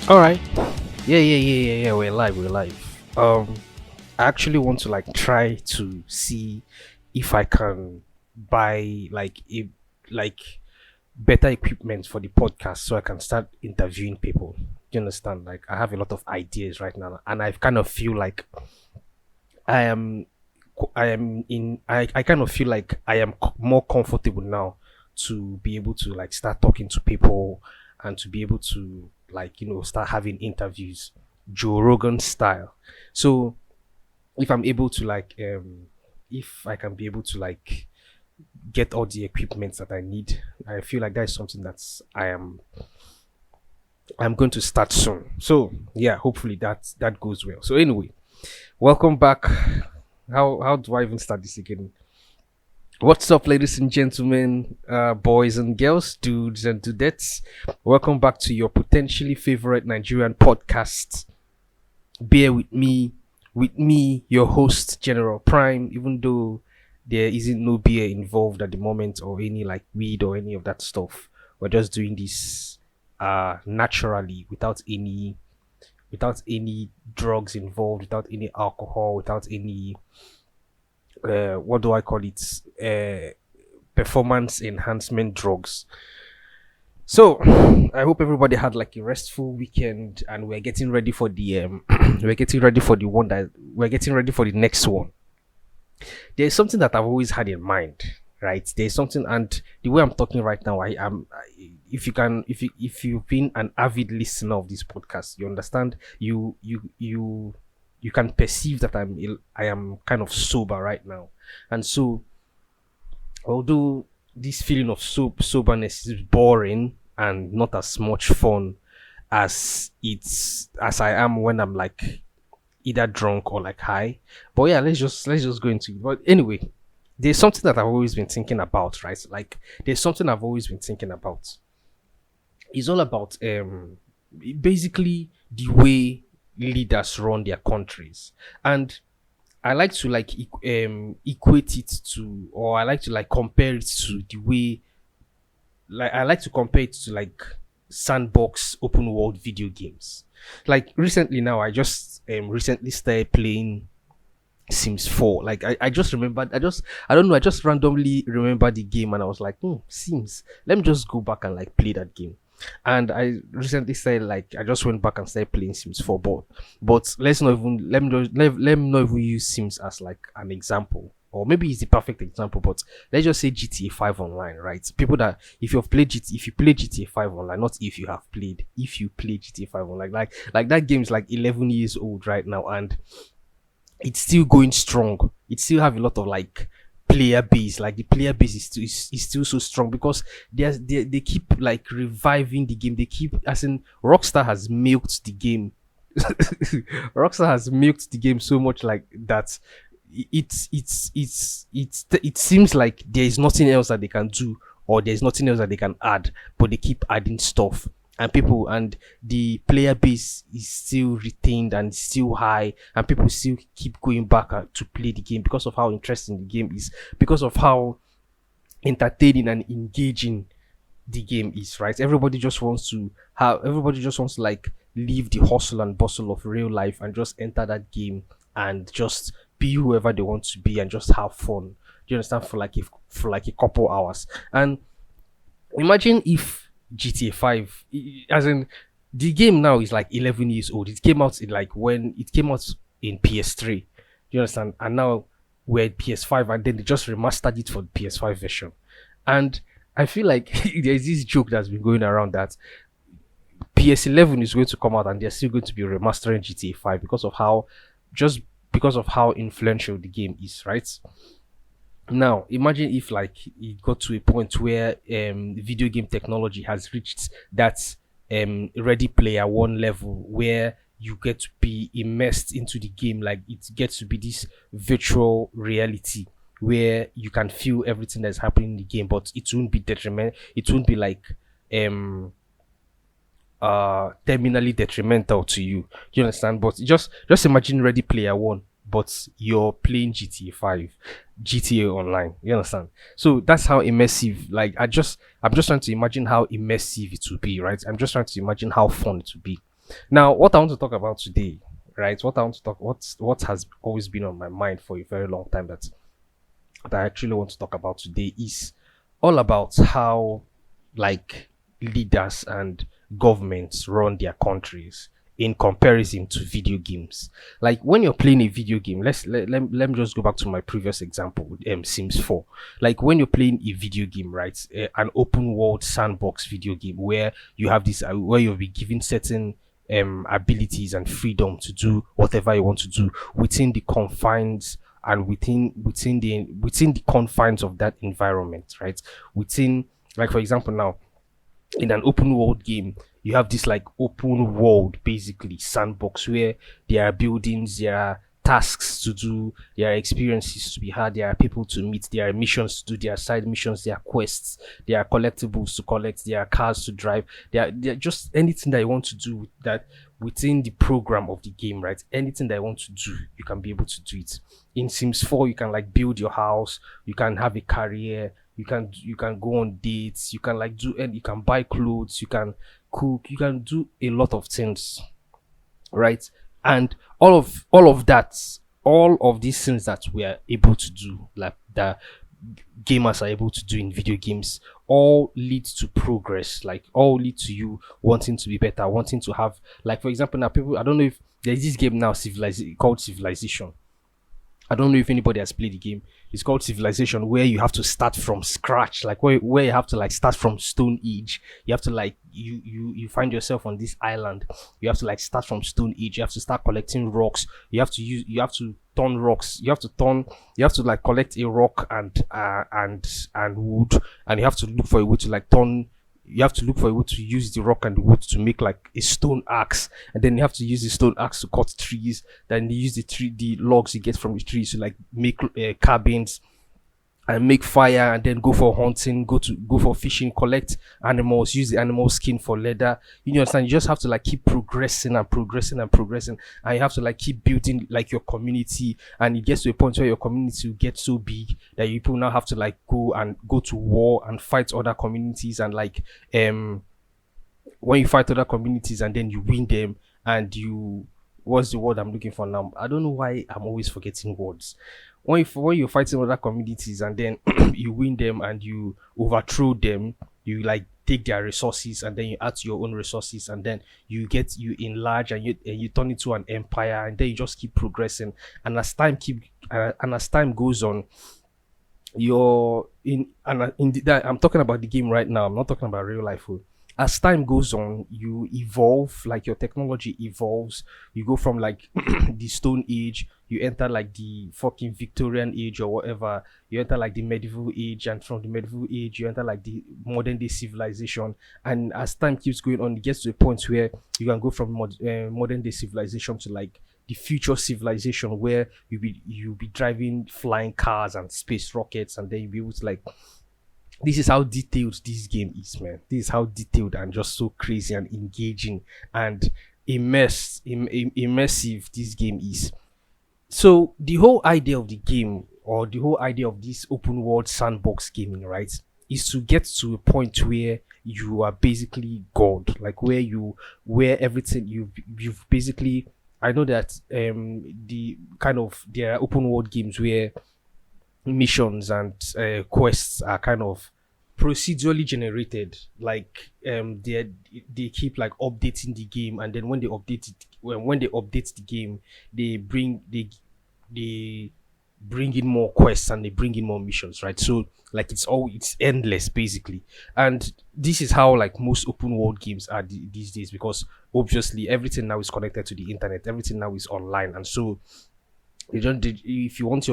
All right. Yeah. We're live. We're live. I actually want to try to see if I can buy like better equipment for the podcast so I can start interviewing people. You understand? Like I have a lot of ideas right now, and I kind of feel like I am I kind of feel like I am more comfortable now to be able to start talking to people and to be able to start having interviews Joe Rogan style. So if I'm able to if I can be able to get all the equipment that I need, I feel like that is something I'm going to start soon. So yeah, hopefully that goes well. So anyway, welcome back. How do I even start this again? What's up, ladies and gentlemen, boys and girls, dudes and dudettes? Welcome back to your potentially favorite Nigerian podcast. Bear with me, your host, General Prime. Even though there isn't no beer involved at the moment, or any weed or any of that stuff, we're just doing this naturally, without any drugs involved, without any alcohol, without any what do I call it? Performance enhancement drugs. So I hope everybody had a restful weekend, and we're getting ready for the we're getting ready for the one that we're getting ready for the next one. There's something that I've always had in mind, right? There's something, and the way I'm talking right now, I am. If you've been an avid listener of this podcast, you understand. You can perceive that I am kind of sober right now, and so although this feeling of soberness is boring and not as much fun as I am when I'm either drunk or high. But yeah, let's just go into it. But anyway, there's something that I've always been thinking about, right? There's something I've always been thinking about. It's all about basically the way leaders run their countries. And I like to equate it to, or I like to compare it to the way, I like to compare it to sandbox open world video games. Like recently now, I just recently started playing Sims 4. I just remembered, I don't know, I just randomly remembered the game, and I was like, Sims, let me just go back and play that game. And I recently said I just went back and started playing Sims 4, but let me not even use Sims as an example, or maybe it's the perfect example, but let's just say GTA 5 online, right? People that if you play GTA 5 online, not if you play GTA 5 online, like that game is 11 years old right now, and it's still going strong. It still have a lot of player base. The player base is still so strong because they keep reviving the game. They keep, as in, Rockstar has milked the game. Rockstar has milked the game so much that it seems like there is nothing else that they can do, or there's nothing else that they can add, but they keep adding stuff, and the player base is still retained and still high, and people still keep going back to play the game because of how interesting the game is, because of how entertaining and engaging the game is, right? Everybody just wants to leave the hustle and bustle of real life and just enter that game and just be whoever they want to be and just have fun. Do you understand? For a couple hours. And imagine if GTA 5, as in, the game now is 11 years old. It came out in when it came out in PS3. You understand? And now we're at PS5, and then they just remastered it for the PS5 version. And I feel like there's this joke that's been going around that PS11 is going to come out and they're still going to be remastering GTA 5 because of how influential the game is, right? Now, imagine if it got to a point where video game technology has reached that Ready Player One level, where you get to be immersed into the game. It gets to be this virtual reality where you can feel everything that's happening in the game, but it won't be detriment. It won't be terminally detrimental to you. You understand? But just imagine Ready Player One, but you're playing GTA Online. You understand? So that's how immersive. I'm just trying to imagine how immersive it will be, right? I'm just trying to imagine how fun it will be. Now, what I want to talk about today, right? What I want to talk, what has always been on my mind for a very long time that I actually want to talk about today is all about how like leaders and governments run their countries in comparison to video games. Like when you're playing a video game, let me just go back to my previous example, Sims 4. Like when you're playing a video game, right? An open world sandbox video game where you have this where you'll be given certain abilities and freedom to do whatever you want to do within the confines and within the confines of that environment, right? Within, like for example, now in an open world game, you have this like open world basically sandbox where there are buildings, there are tasks to do, there are experiences to be had, there are people to meet, there are missions to do, there are side missions, there are quests, there are collectibles to collect, there are cars to drive, there are just anything that you want to do with that within the program of the game, right? Anything that you want to do, you can be able to do it. In Sims 4, you can like build your house, you can have a career, you can go on dates, you can like do, and you can buy clothes, you can cook, you can do a lot of things, right? And all of these things that we are able to do, like the gamers are able to do in video games, all lead to progress, like all lead to you wanting to be better, wanting to have, like for example, now people, I don't know if there's this game now, civilization, called Civilization. I don't know if anybody has played the game. It's called Civilization, where you have to start from scratch, like where you have to like start from Stone Age. You have to like you find yourself on this island. You have to like start from Stone Age. You have to start collecting rocks. You have to turn rocks. You have to like collect a rock and wood, and you have to look for a way to like turn. You have to look for a way to use the rock and the wood to make like a stone axe, and then you have to use the stone axe to cut trees. Then you use the logs you get from the trees to like make cabins and make fire, and then go for hunting, go for fishing, collect animals, use the animal skin for leather. You understand? You just have to like keep progressing and progressing and progressing, and you have to like keep building like your community. And it gets to a point where your community will get so big that you people now have to like go to war and fight other communities, and like when you fight other communities and then you win them, and you, what's the word I'm looking for now? I don't know why I'm always forgetting words. When you're fighting other communities and then you win them and you overthrow them, you like take their resources and then you add to your own resources, and then you enlarge, and you turn into an empire, and then you just keep progressing. And as time goes on, you're I'm talking about the game right now. I'm not talking about real life. Oh. As time goes on, you evolve, like your technology evolves. You go from like the Stone Age, you enter like the fucking Victorian age or whatever. You enter like the medieval age, and from the medieval age, you enter like the modern day civilization. And as time keeps going on, it gets to a point where you can go from modern day civilization to like the future civilization, where you'll be driving flying cars and space rockets, and then you'll be able to like, this is how detailed this game is, man. This is how detailed and just so crazy and engaging and immersive this game is. So the whole idea of the game, or the whole idea of this open world sandbox gaming, right, is to get to a point where you are basically God, like where everything you've basically. I know that there are open world games where missions and quests are kind of procedurally generated, like they keep like updating the game, and then when they update the game, they bring in more quests and they bring in more missions, right? So like it's endless basically. And this is how like most open world games are these days, because obviously everything now is connected to the internet, everything now is online. And so if you want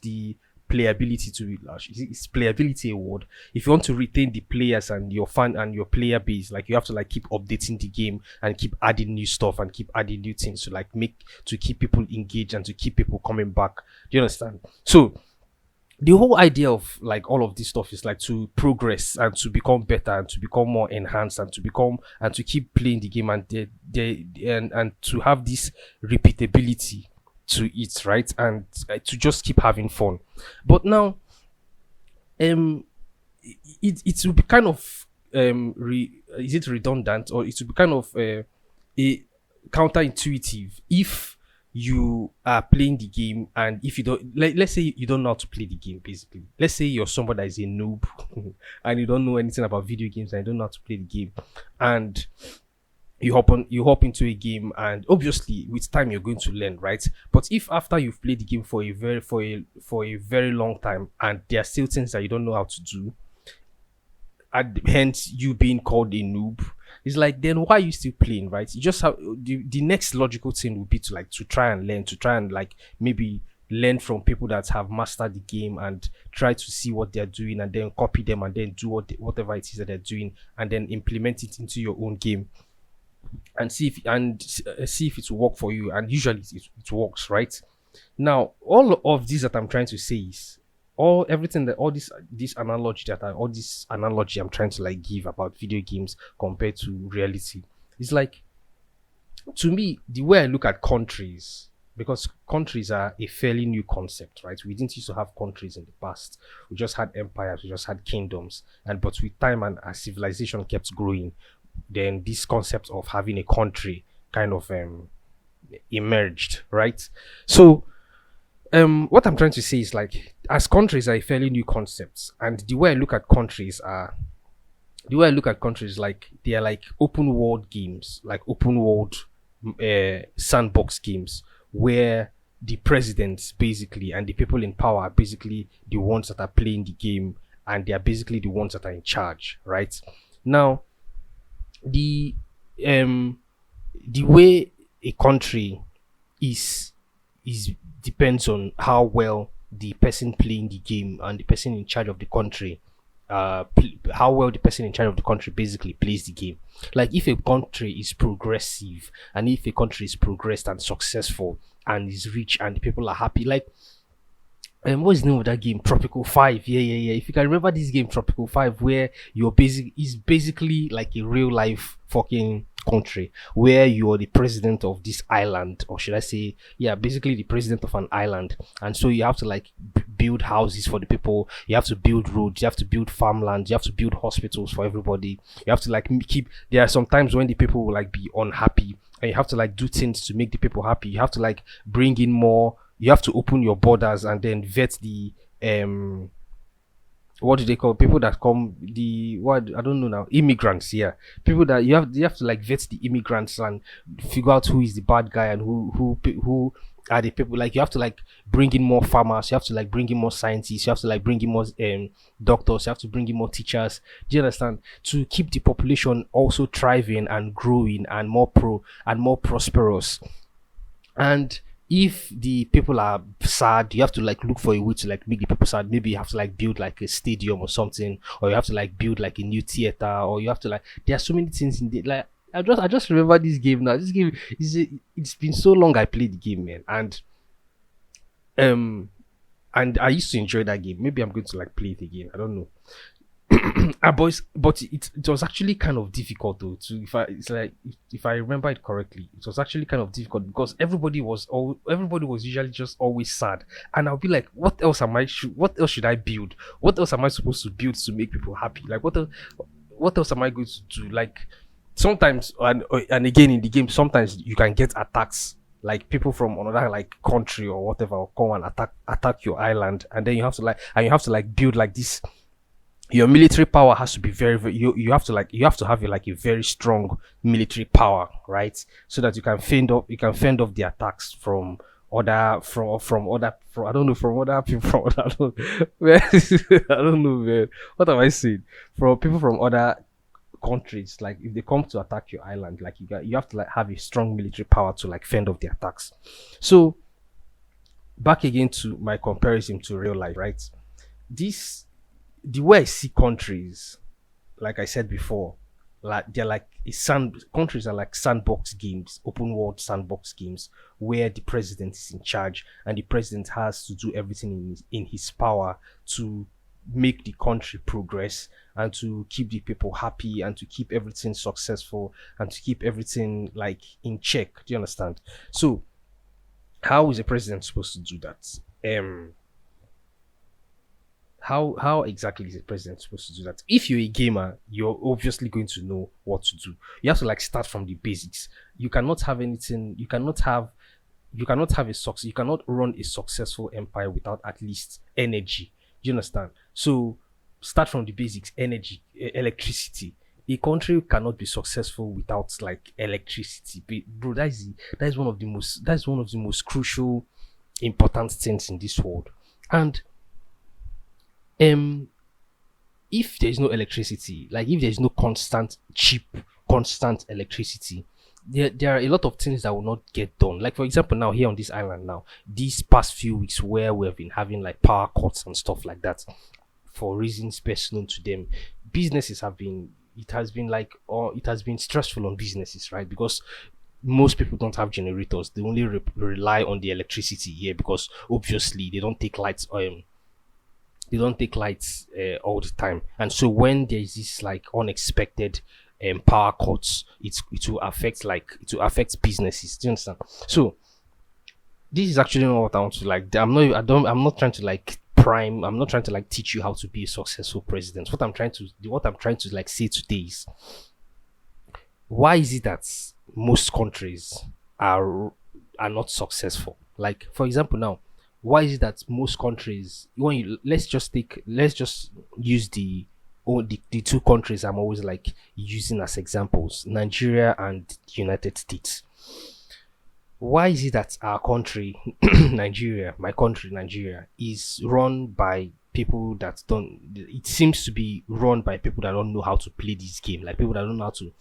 the playability to be large, it's playability award. If you want to retain the players and your fan and your player base, like you have to like keep updating the game and keep adding new stuff and keep adding new things to like to keep people engaged and to keep people coming back. Do you understand? So the whole idea of like all of this stuff is like to progress and to become better and to become more enhanced and to keep playing the game, and to have this repeatability to it, right? And to just keep having fun. But now it will be kind of is it redundant, or it will be kind of a counterintuitive if you are playing the game, and if you don't, let's say you don't know how to play the game. Basically, let's say you're somebody that is a noob and you don't know anything about video games and you don't know how to play the game, and you hop into a game, and obviously with time you're going to learn, right? But if after you've played the game for a very long time and there are still things that you don't know how to do, and hence you being called a noob, it's like, then why are you still playing, right? You just have the next logical thing would be to like to try and learn, to try and like maybe learn from people that have mastered the game and try to see what they're doing and then copy them and then do whatever it is that they're doing and then implement it into your own game and see if it will work for you. And usually it works, right? Now all of these that I'm trying to say is all everything that all this analogy I'm trying to like give about video games compared to reality is like, to me, the way I look at countries, because countries are a fairly new concept, right? We didn't used to have countries in the past. We just had empires, we just had kingdoms, and but with time and as civilization kept growing, then this concept of having a country kind of emerged, right? So what I'm trying to say is like, as countries are a fairly new concepts, and the way I look at countries, like they are like open world games, like open world sandbox games, where the presidents basically and the people in power are basically the ones that are playing the game, and they are basically the ones that are in charge, right? Now, the um the way a country is is depends on how well the person playing the game and the person in charge of the country how well the person in charge of the country basically plays the game. Like if a country is progressive and if a country is progressed and successful and is rich and the people are happy, like what's the name of that game? Tropical 5. Yeah, yeah, yeah. If you can remember this game, Tropical 5, where you're basically like a real life fucking country where you're the president of this island, or should I say, yeah, basically the president of an island. And so you have to like build houses for the people, you have to build roads, you have to build farmlands, you have to build hospitals for everybody. You have to like keep, there are some times when the people will like be unhappy, and you have to like do things to make the people happy. You have to like bring in more, you have to open your borders and then vet the what do they call people that come, the what, I don't know now, immigrants. Yeah, people that you have to like vet the immigrants and figure out who is the bad guy and who are the people. Like you have to like bring in more farmers, you have to like bring in more scientists, you have to like bring in more doctors, you have to bring in more teachers. Do you understand? To keep the population also thriving and growing and more prosperous. And if the people are sad, you have to like look for a way to like make the people sad. Maybe you have to like build like a stadium or something, or you have to like build like a new theater, or you have to like, there are so many things in the like, I just remember this game now. This game it's been so long I played the game, man. Um and I used to enjoy that game. Maybe I'm going to like play it again. I don't know. Boys, but it was actually kind of difficult though. To if I it's like if I remember it correctly, it was actually kind of difficult because everybody was usually just always sad, and I'll be like, what else should I build? What else am I supposed to build to make people happy? Like what else am I going to do? Like sometimes and again in the game, sometimes you can get attacks. Like people from another like country or whatever will come and attack your island, and then you have to like build like this. Your military power has to be very you have to have like a very strong military power, right? So that you can fend off the attacks from other from other from I don't know, from other people from other, I don't, I don't know, man. What am I saying? From people from other countries, like if they come to attack your island, like you have to like have a strong military power to like fend off the attacks. So back again to my comparison to real life, right? This The way I see countries, like I said before, like they're like countries are like sandbox games, open world sandbox games, where the president is in charge and the president has to do everything in his power to make the country progress and to keep the people happy and to keep everything successful and to keep everything like in check. Do you understand? So how is a president supposed to do that? how exactly is a president supposed to do that? If you're a gamer, you're obviously going to know what to do. You have to like start from the basics. You cannot have anything. You cannot have a success. You cannot run a successful empire without at least energy. Do you understand? So start from the basics. Energy, electricity. A country cannot be successful without like electricity. Bro, that's one of the most crucial, important things in this world. And um if there's no electricity, like if there's no constant, cheap, constant electricity, there are a lot of things that will not get done. Like for example, now here on this island, now these past few weeks where we've been having like power cuts and stuff like that, for reasons best known to them, businesses have been. It has been like, or it has been stressful on businesses, right? Because most people don't have generators; they only rely on the electricity here because obviously they don't take lights all the time, and so when there's this like unexpected power cuts, it will affect businesses. Do you understand? So this is actually not what I want to like. I'm not trying to like prime. I'm not trying to like teach you how to be a successful president. What I'm trying to like say today is, why is it that most countries are not successful? Like for example, now why is it that most countries, when you let's just use the two countries I'm always like using as examples, Nigeria and the United States. Why is it that our country, Nigeria, my country, Nigeria, is run by people that don't? It seems to be run by people that don't know how to play this game, like people that don't know how to.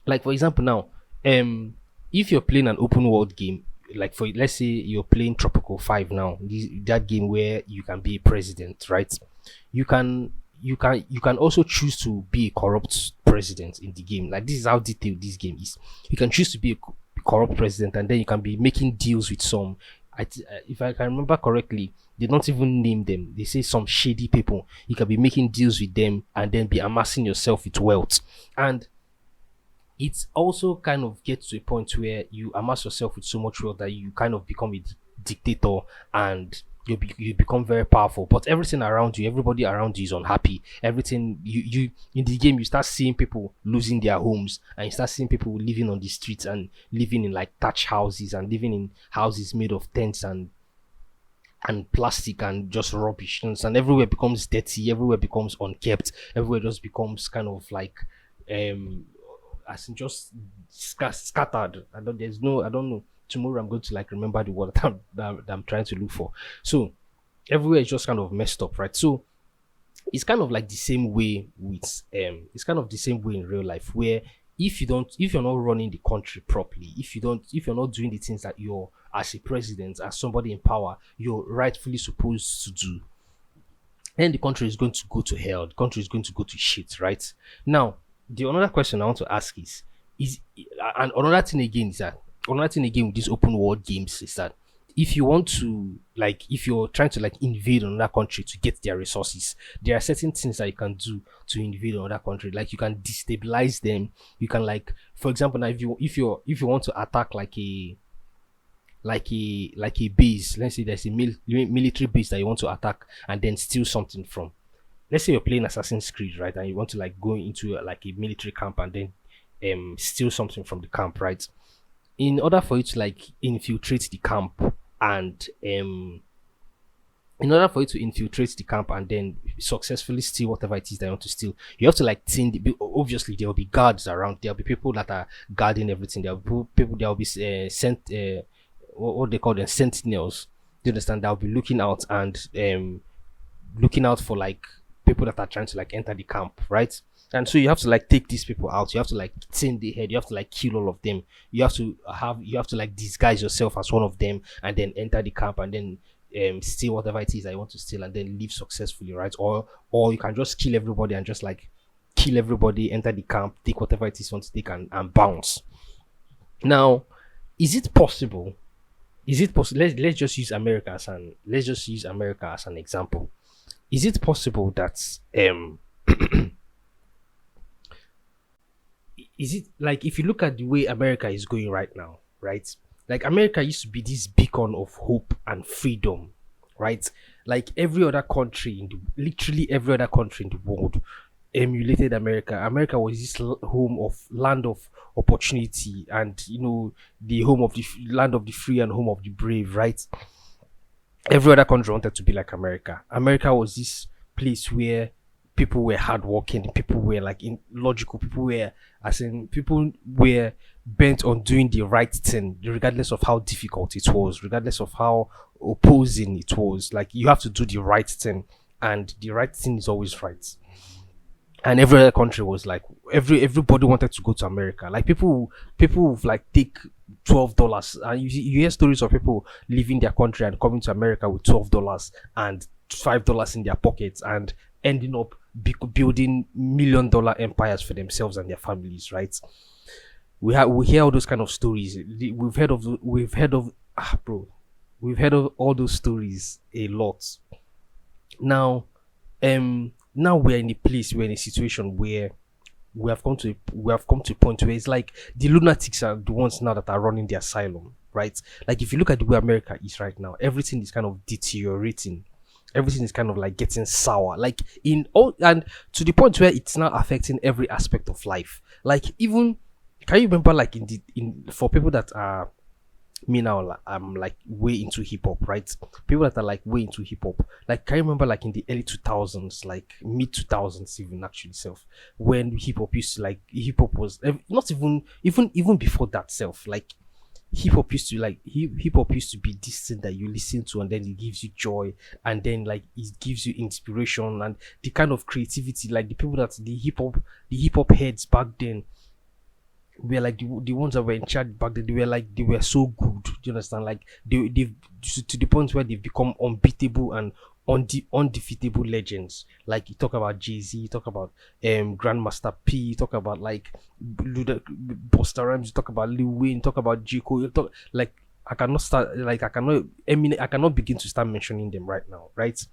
Like for example, now, if you're playing an open world game, like for let's say you're playing Tropical 5 now, that game where you can be a president, right? You can also choose to be a corrupt president in the game. Like this is how detailed this game is. You can choose to be a corrupt president, and then you can be making deals with some. If I can remember correctly, they don't even name them. They say some shady people. You can be making deals with them, and then be amassing yourself with wealth. And it also kind of gets to a point where you amass yourself with so much wealth that you kind of become a dictator, and you become very powerful. But everything around you, everybody around you is unhappy. Everything you in the game, you start seeing people losing their homes, and you start seeing people living on the streets and living in like thatch houses and living in houses made of tents and plastic and just rubbish. And everywhere becomes dirty, everywhere becomes unkept, everywhere just becomes kind of like um as in just scattered. I don't know. Tomorrow I'm going to like remember the word that I'm trying to look for. So everywhere is just kind of messed up, right? So it's kind of like the same way with it's kind of the same way in real life, where if you're not running the country properly, if you're not doing the things that you're, as a president, as somebody in power, you're rightfully supposed to do, then the country is going to go to hell. The country is going to go to shit, right? Now, the another question I want to ask is and another thing again with these open world games is that if you want to like if you're trying to like invade another country to get their resources, there are certain things that you can do to invade another country. Like you can destabilize them. You can like, for example, now if you want to attack like a base, let's say there's a military base that you want to attack and then steal something from. Let's say you're playing Assassin's Creed, right, and you want to like go into like a military camp and then steal something from the camp, right? In order for you to like infiltrate the camp and in order for you to infiltrate the camp and then successfully steal whatever it is that you want to steal, you have to like obviously there will be guards around, there will be people that are guarding everything, there will be people, there will be sent what they call them, sentinels. Do you understand? That will be looking out and looking out for like people that are trying to like enter the camp, right? And so you have to like take these people out. You have to like turn the head. You have to like kill all of them. You have to like disguise yourself as one of them and then enter the camp and then steal whatever it is that you want to steal and then leave successfully, right? Or you can just kill everybody and just like kill everybody, enter the camp, take whatever it is you want to take and bounce. Now, is it possible? Is it possible? Let's just use America as an example. Is it possible that is it like, if you look at the way America is going right now, right? Like America used to be this beacon of hope and freedom, right? Like every other country in the literally every other country in the world emulated America. America was this home of land of opportunity, and the home of the land of the free and home of the brave, right? Every other country wanted to be like America. America was this place where people were hardworking, people were like in logical, people were as in people were bent on doing the right thing, regardless of how difficult it was, regardless of how opposing it was. Like you have to do the right thing, and the right thing is always right. And every other country was like everybody wanted to go to America. Like people would like take $12, and you hear stories of people leaving their country and coming to America with $12 and $5 in their pockets and ending up building $1 million empires for themselves and their families, right? We hear all those kind of stories. Bro, we've heard of all those stories a lot. Now, now we're in a situation where we have come to a point where it's like the lunatics are the ones now that are running the asylum, right? Like if you look at the way America is right now, everything is kind of deteriorating. Everything is kind of like getting sour, like in all, and to the point where it's now affecting every aspect of life. Like even, can you remember like in for people that are me now, like, I'm like way into hip hop, right? People that are like way into hip hop, like can you remember like in the early 2000s, like mid 2000s, even actually self, when hip hop used to like hip hop was not even before that self, like hip hop used to be this thing that you listen to and then it gives you joy, and then like it gives you inspiration and the kind of creativity, like the people that the hip hop heads back then were like the ones that were in charge back then. They were so good. Do you understand? Like they've to the point where they've become unbeatable and undefeatable legends. Like you talk about Jay-Z, you talk about Grandmaster P, you talk about like Busta Rhymes, you talk about Lil Wayne, you talk about J. Cole, you talk like I cannot start like I cannot begin to start mentioning them right now, right?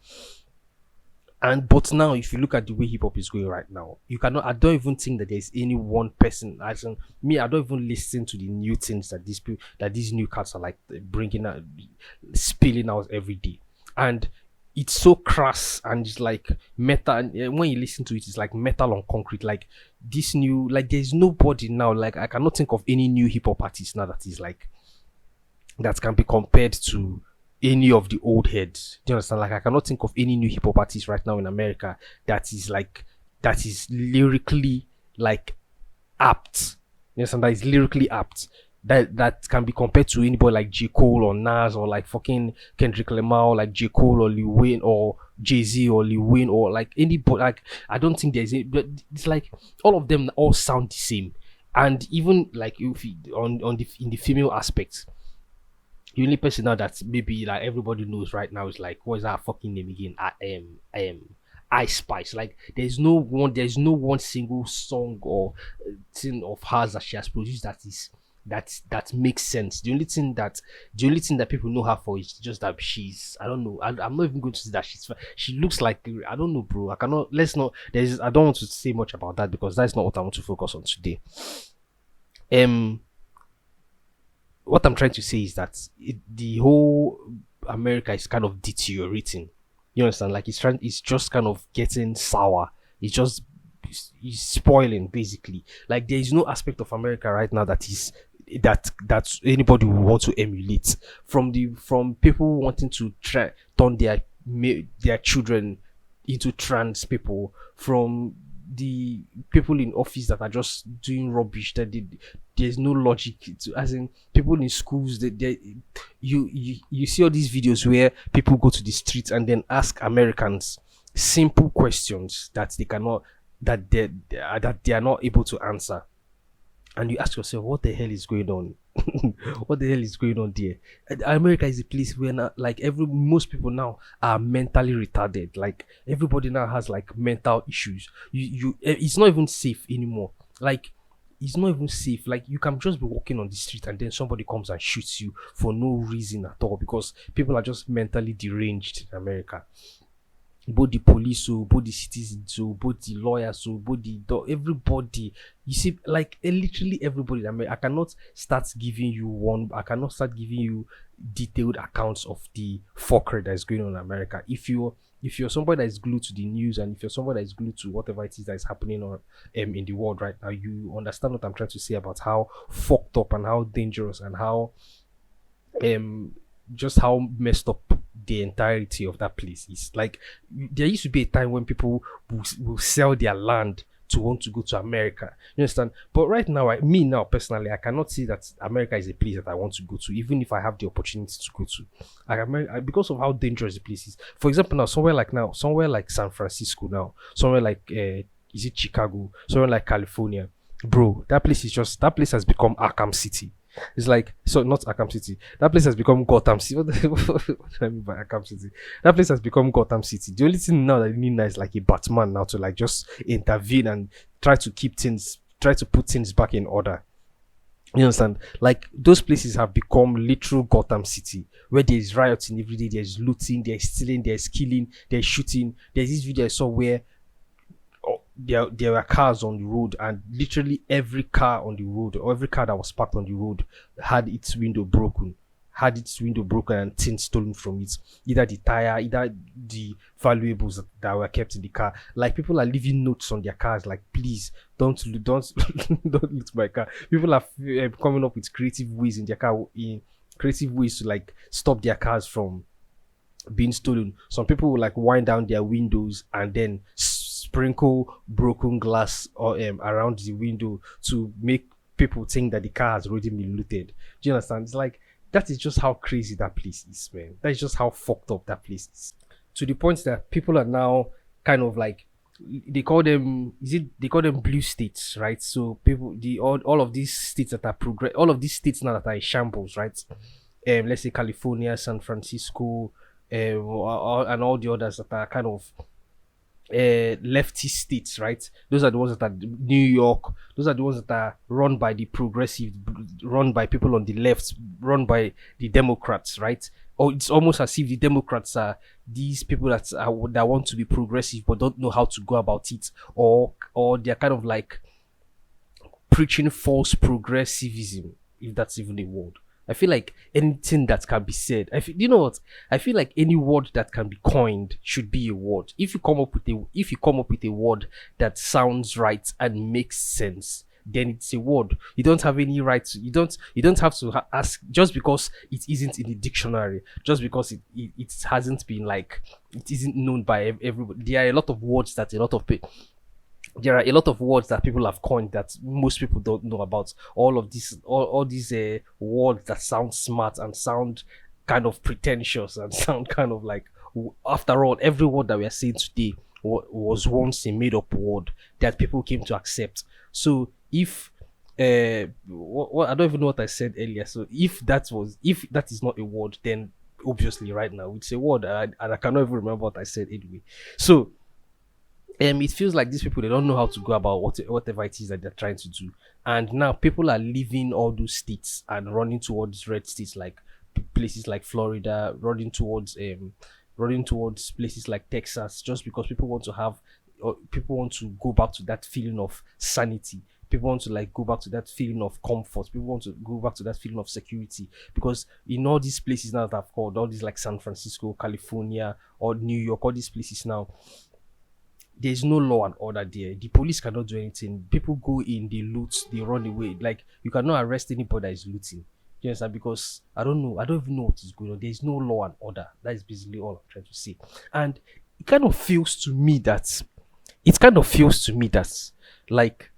And but now, if you look at the way hip hop is going right now, you cannot. I don't even think that there's any one person. As in me, I don't even listen to the new things that these new cats are like bringing out, spilling out every day, and it's so crass and it's like metal. And when you listen to it, it's like metal on concrete. Like this new, like there's nobody now. Like I cannot think of any new hip hop artist now that is like that can be compared to any of the old heads. Do you understand? Like I cannot think of any new hip hop artist right now in America that is lyrically like apt. You understand? That is lyrically apt. That can be compared to anybody like J. Cole or Nas or like fucking Kendrick Lamar, or like J. Cole or Lil Wayne or Jay-Z or Lil Wayne or like anybody. Like I don't think there's but it's like all of them all sound the same. And even like if on the in the female aspect, the only person now that maybe like everybody knows right now is like, what is that fucking name again? I Spice. Like there's no one single song or thing of hers that she has produced that makes sense. The only thing that people know her for is just that she's, I don't know, I'm not even going to say that she looks like, I don't know, bro. I don't want to say much about that because that's not what I want to focus on today. What I'm trying to say is that the whole America is kind of deteriorating. You understand? Like it's just kind of getting sour. It's spoiling basically. Like there is no aspect of America right now that anybody will want to emulate. From people wanting to try turn their children into trans people, from the people in office that are just doing rubbish, there's no logic to, as in people in schools you see all these videos where people go to the streets and then ask Americans simple questions that they are not able to answer, and you ask yourself, what the hell is going on? What the hell is going on there? America is a place where now, like most people now are mentally retarded. Like everybody now has like mental issues. It's not even safe anymore. Like it's not even safe. Like you can just be walking on the street and then somebody comes and shoots you for no reason at all because people are just mentally deranged in America. both the police, so both the citizens, so both the lawyers, so both everybody. You see, like literally everybody. I mean, I cannot start giving you detailed accounts of the fuckery that is going on in America. If you're somebody that is glued to the news, and if you're somebody that is glued to whatever it is that is happening on in the world right now, you understand what I'm trying to say about how fucked up and how dangerous and how um just how messed up the entirety of that place is. Like there used to be a time when people will sell their land to want to go to America. You understand? But right now, me now personally, I cannot say that America is a place that I want to go to, even if I have the opportunity to go to. Like because of how dangerous the place is. For example, somewhere like San Francisco now, somewhere like is it Chicago, somewhere like California, bro. That place has become Arkham City. It's like, so not Arkham City. That place has become Gotham City. What do I mean by Arkham City? That place has become Gotham City. The only thing now that you need now is like a Batman now to like just intervene and try to put things back in order. You understand? Like those places have become literal Gotham City, where there's rioting every day, there's looting, there's stealing, there's killing, there's shooting. There's this video I saw where there were cars on the road, and literally every car on the road, or every car that was parked on the road, had its window broken, and things stolen from it. Either the tire, either the valuables that were kept in the car. Like people are leaving notes on their cars, like please don't don't loot my car. People are coming up with creative ways to like stop their cars from being stolen. Some people will like wind down their windows and then sprinkle broken glass or around the window to make people think that the car has already been looted. Do you understand? It's like that is just how crazy that place is, man. That is just how fucked up that place is. To the point that people are now kind of like they call them blue states, right? So people all of these states that are all of these states now that are in shambles, right? Let's say California, San Francisco, and all the others that are kind of leftist states, right? Those are the ones that are New York. Those are the ones that are run by the progressive, run by people on the left, run by the Democrats, right? Or it's almost as if the Democrats are these people that want to be progressive but don't know how to go about it, or they're kind of like preaching false progressivism, if that's even a word. I feel like anything that can be said, you know what? I feel like any word that can be coined should be a word. If you come up with a word that sounds right and makes sense, then it's a word. You don't have any right to, you don't have to ask just because it isn't in the dictionary, just because it hasn't been like, it isn't known by everybody. There are a lot of words that people have coined that most people don't know about. All these words that sound smart and sound kind of pretentious and sound kind of like, after all, every word that we are saying today was once a made up word that people came to accept. So if what I don't even know what I said earlier. So if that is not a word, then obviously right now it's a word, and I cannot even remember what I said anyway. So it feels like these people, they don't know how to go about whatever it is that they're trying to do, and now people are leaving all those states and running towards red states, like places like Florida, running towards places like Texas, just because people want to go back to that feeling of sanity. People want to like go back to that feeling of comfort. People want to go back to that feeling of security, because in all these places now that I've called, all these like San Francisco, California, or New York, all these places now, there's no law and order there. The police cannot do anything. People go in, they loot, they run away. Like you cannot arrest anybody that is looting. You understand? Because I don't even know what is going on. There's no law and order. That is basically all I'm trying to say. And it kind of feels to me that like,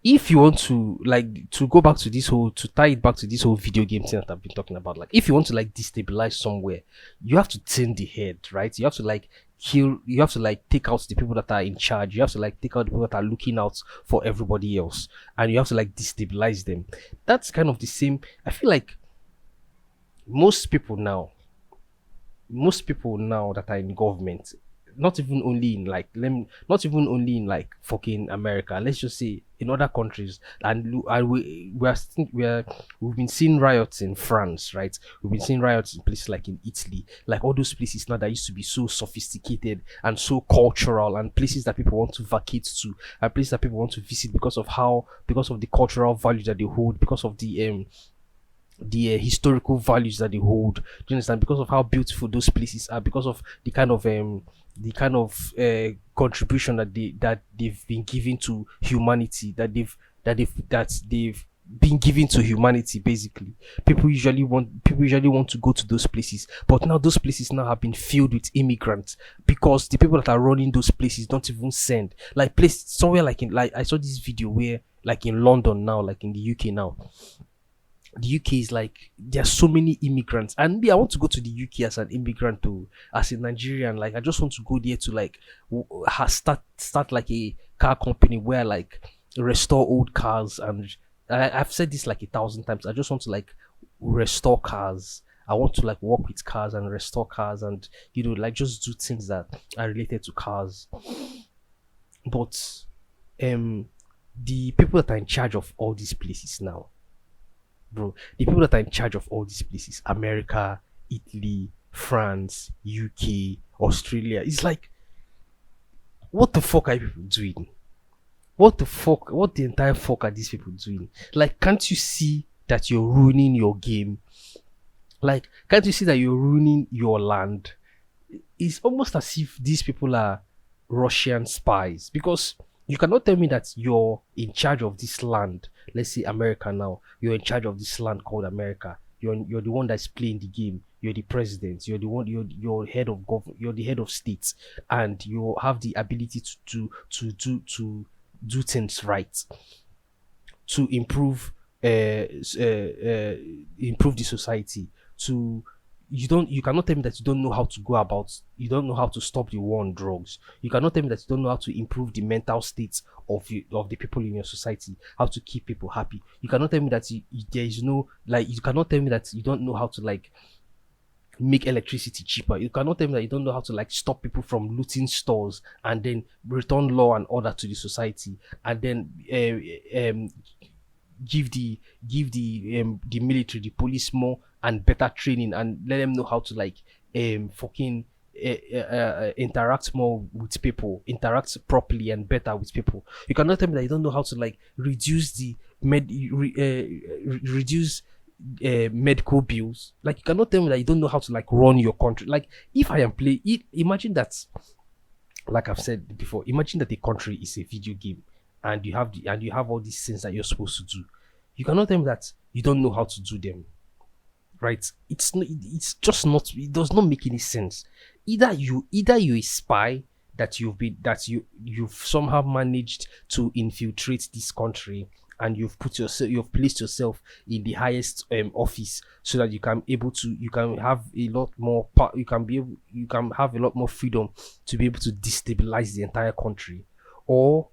if you want to like to go back to this whole, to tie it back to this whole video game thing that I've been talking about, like if you want to like destabilize somewhere, you have to turn the head, right? You have to like take out the people that are in charge. You have to like take out the people that are looking out for everybody else, and you have to like destabilize them. That's kind of the same. I feel like most people now that are in government, not even only in like not even only in like fucking America. Let's just say in other countries, and we've been seeing riots in France, right? We've been seeing riots in places like in Italy, like all those places now that used to be so sophisticated and so cultural, and places that people want to vacate to, and places that people want to visit because of the cultural value that they hold, because of the historical values that they hold. Do you understand? Because of how beautiful those places are, because of the kind of contribution that they've been giving to humanity, that they've been given to humanity. Basically, people usually want to go to those places, but now those places now have been filled with immigrants because the people that are running those places don't even send like place somewhere like in like I saw this video where like in London now, like in the UK now, the UK is like there's so many immigrants, and me, I want to go to the UK as an immigrant to as a Nigerian. Like I just want to go there to like start like a car company where like restore old cars, and I've said this like 1,000 times. I just want to like restore cars. I want to like work with cars and restore cars, and like just do things that are related to cars. But the people that are in charge of all these places now, bro, the people that are in charge of all these places, America, Italy, France, UK, Australia, it's like, what the fuck are people doing? What the fuck? What the entire fuck are these people doing? Like, can't you see that you're ruining your game? Like, can't you see that you're ruining your land? It's almost as if these people are Russian spies, because you cannot tell me that you're in charge of this land. Let's say America now. You're in charge of this land called America. You're the one that's playing the game. You're the president. You're the one. You're head of government. You're the head of states, and you have the ability to do things right, to improve improve the society. You cannot tell me that you don't know how to go about, you don't know how to stop the war on drugs. You cannot tell me that you don't know how to improve the mental state of the people in your society, how to keep people happy. You cannot tell me that there is no, like, you cannot tell me that you don't know how to like make electricity cheaper. You cannot tell me that you don't know how to like stop people from looting stores and then return law and order to the society, and then give the military, the police more and better training, and let them know how to like fucking interact more with people, interact properly and better with people. You cannot tell me that you don't know how to like reduce the reduce medical bills. Like, you cannot tell me that you don't know how to like run your country. Like, if I am playing it, imagine that, like I've said before, imagine that the country is a video game, and you have all these things that you're supposed to do. You cannot tell me that you don't know how to do them, right? It's just not, it does not make any sense. Either you're a spy, that you've somehow managed to infiltrate this country, and you've placed yourself in the highest office, so that you can have a lot more you can have a lot more freedom to be able to destabilize the entire country. Or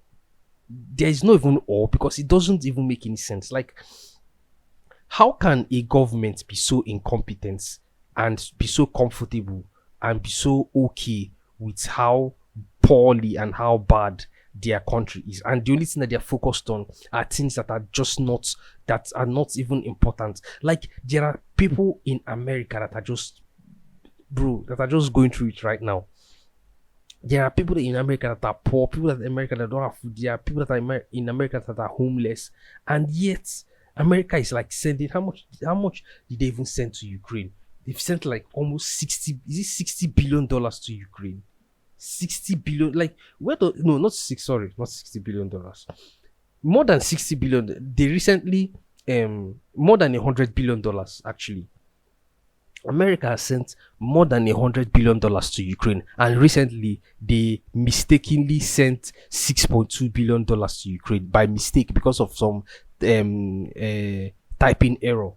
there is no even or, because it doesn't even make any sense. Like, how can a government be so incompetent and be so comfortable and be so okay with how poorly and how bad their country is, and the only thing that they're focused on are things that are just not, that are not even important? Like, there are people in America that are just, bro, that are just going through it right now. There are people in America that are poor, people in America that don't have food. There are people that are in America that are homeless, and yet America is like sending, how much did they even send to Ukraine? They've sent like almost 60, is it $60 billion to Ukraine? 60 billion, like, no, not $60 billion, more than 60 billion. They recently more than $100 billion actually. America has sent more than $100 billion to Ukraine, and recently they mistakenly sent $6.2 billion to Ukraine by mistake, because of some typing error.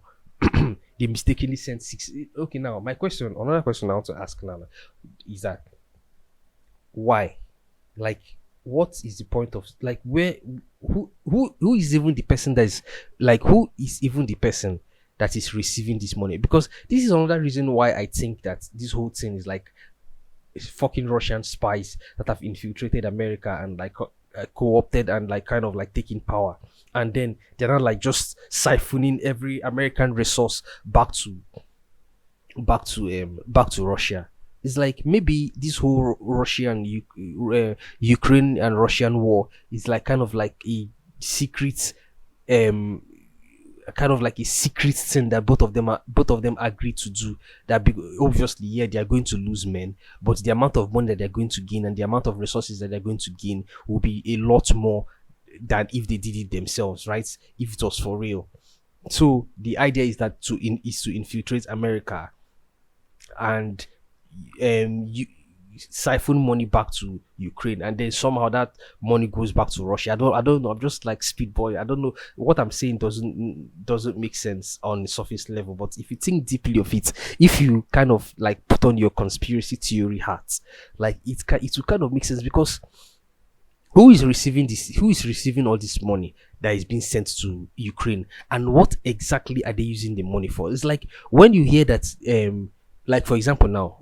They mistakenly sent six. Okay, now another question I want to ask now is that, why? Like, what is the point of, like, who is even the person that is, like, who is even the person that is receiving this money? Because this is another reason why I think that this whole thing is like fucking Russian spies that have infiltrated America and like co-opted and like kind of like taking power, and then they're not like just siphoning every American resource back to Russia. It's like maybe this whole Ukraine and Russian war is like kind of like a secret um kind of like a secret thing that both of them agree to do. That obviously, yeah, they are going to lose men, but the amount of money that they're going to gain and the amount of resources that they're going to gain will be a lot more than if they did it themselves, right? If it was for real. So the idea is that to infiltrate America and you siphon money back to Ukraine, and then somehow that money goes back to Russia. I don't know. I'm just like speed boy. I don't know what I'm saying doesn't make sense on the surface level. But if you think deeply of it, if you kind of like put on your conspiracy theory hat, like it will kind of make sense, because who is receiving this? Who is receiving all this money that is being sent to Ukraine, and what exactly are they using the money for? It's like when you hear that, like for example, now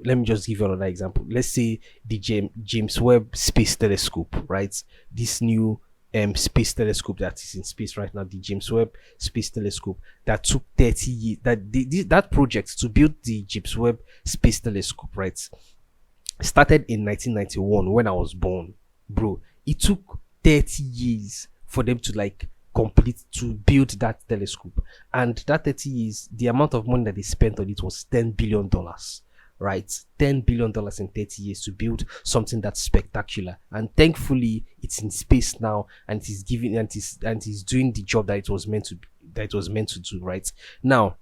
let me just give you another example. Let's say the James Webb Space Telescope, right? This new space telescope that is in space right now, the James Webb Space Telescope, that took 30 years. That project to build the James Webb Space Telescope, right, started in 1991 when I was born, bro. It took 30 years for them to like complete to build that telescope, and that 30 years, the amount of money that they spent on it was $10 billion, right? $10 billion in 30 years to build something that's spectacular. And thankfully it's in space now, and it is giving and it is doing the job that it was meant to do, right? Now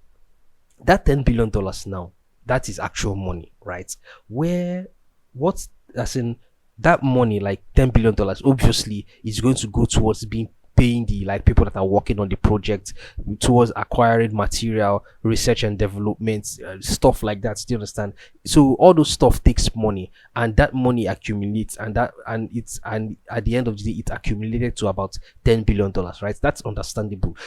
that $10 billion now, that is actual money, right? Where what's as in that money, like $10 billion, obviously is going to go towards paying the like people that are working on the project, towards acquiring material, research and development, stuff like that. Do you understand? So all those stuff takes money, and that money accumulates, and at the end of the day it accumulated to about $10 billion, right? That's understandable.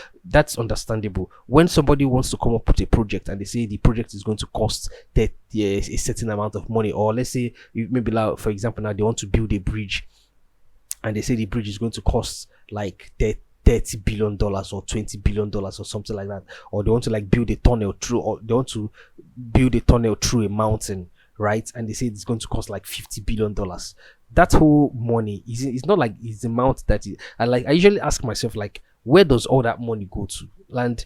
When somebody wants to come up with a project and they say the project is going to cost that a certain amount of money, or let's say maybe like, for example, now they want to build a bridge, and they say the bridge is going to cost like $30 billion or $20 billion or something like that, or they want to like build a tunnel through a mountain, right? And they say it's going to cost like $50 billion. That whole money is not like it's the amount that I usually ask myself, like, where does all that money go to? And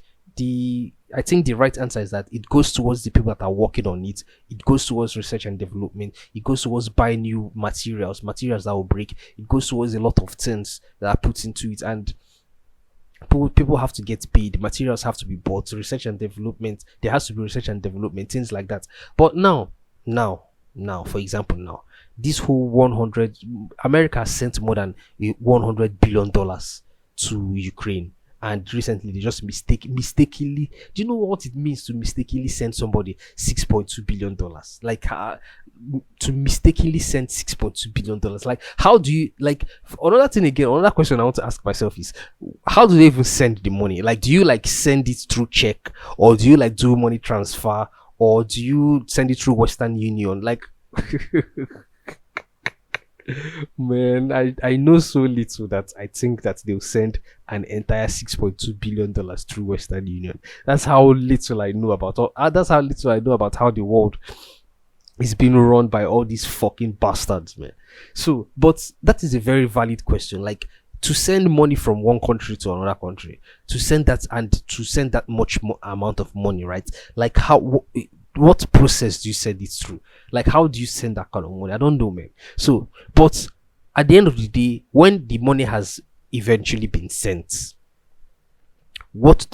I think the right answer is that it goes towards the people that are working on it. It goes towards research and development. It goes towards buying new materials that will break. It goes towards a lot of things that are put into it, and people have to get paid. Materials have to be bought. Research and development. There has to be research and development, things like that. But now, for example, now this whole 100 America has sent more than $100 billion to Ukraine. And recently they just mistakenly, do you know what it means to mistakenly send somebody $6.2 billion? Like to mistakenly send $6.2 billion. Like, how do you, like, another question I want to ask myself is, how do they even send the money? Like, do you like send it through check, or do you like do money transfer, or do you send it through Western Union? Like man, I know so little that I think that they'll send an entire $6.2 billion through Western Union. That's how little I know about how the world is being run by all these fucking bastards, man. So, but that is a very valid question. Like, to send money from one country to another country, to send that much more amount of money, right? Like, what process do you send it through? Like, how do you send that kind of money? I don't know, man. So, but at the end of the day, when the money has eventually been sent, what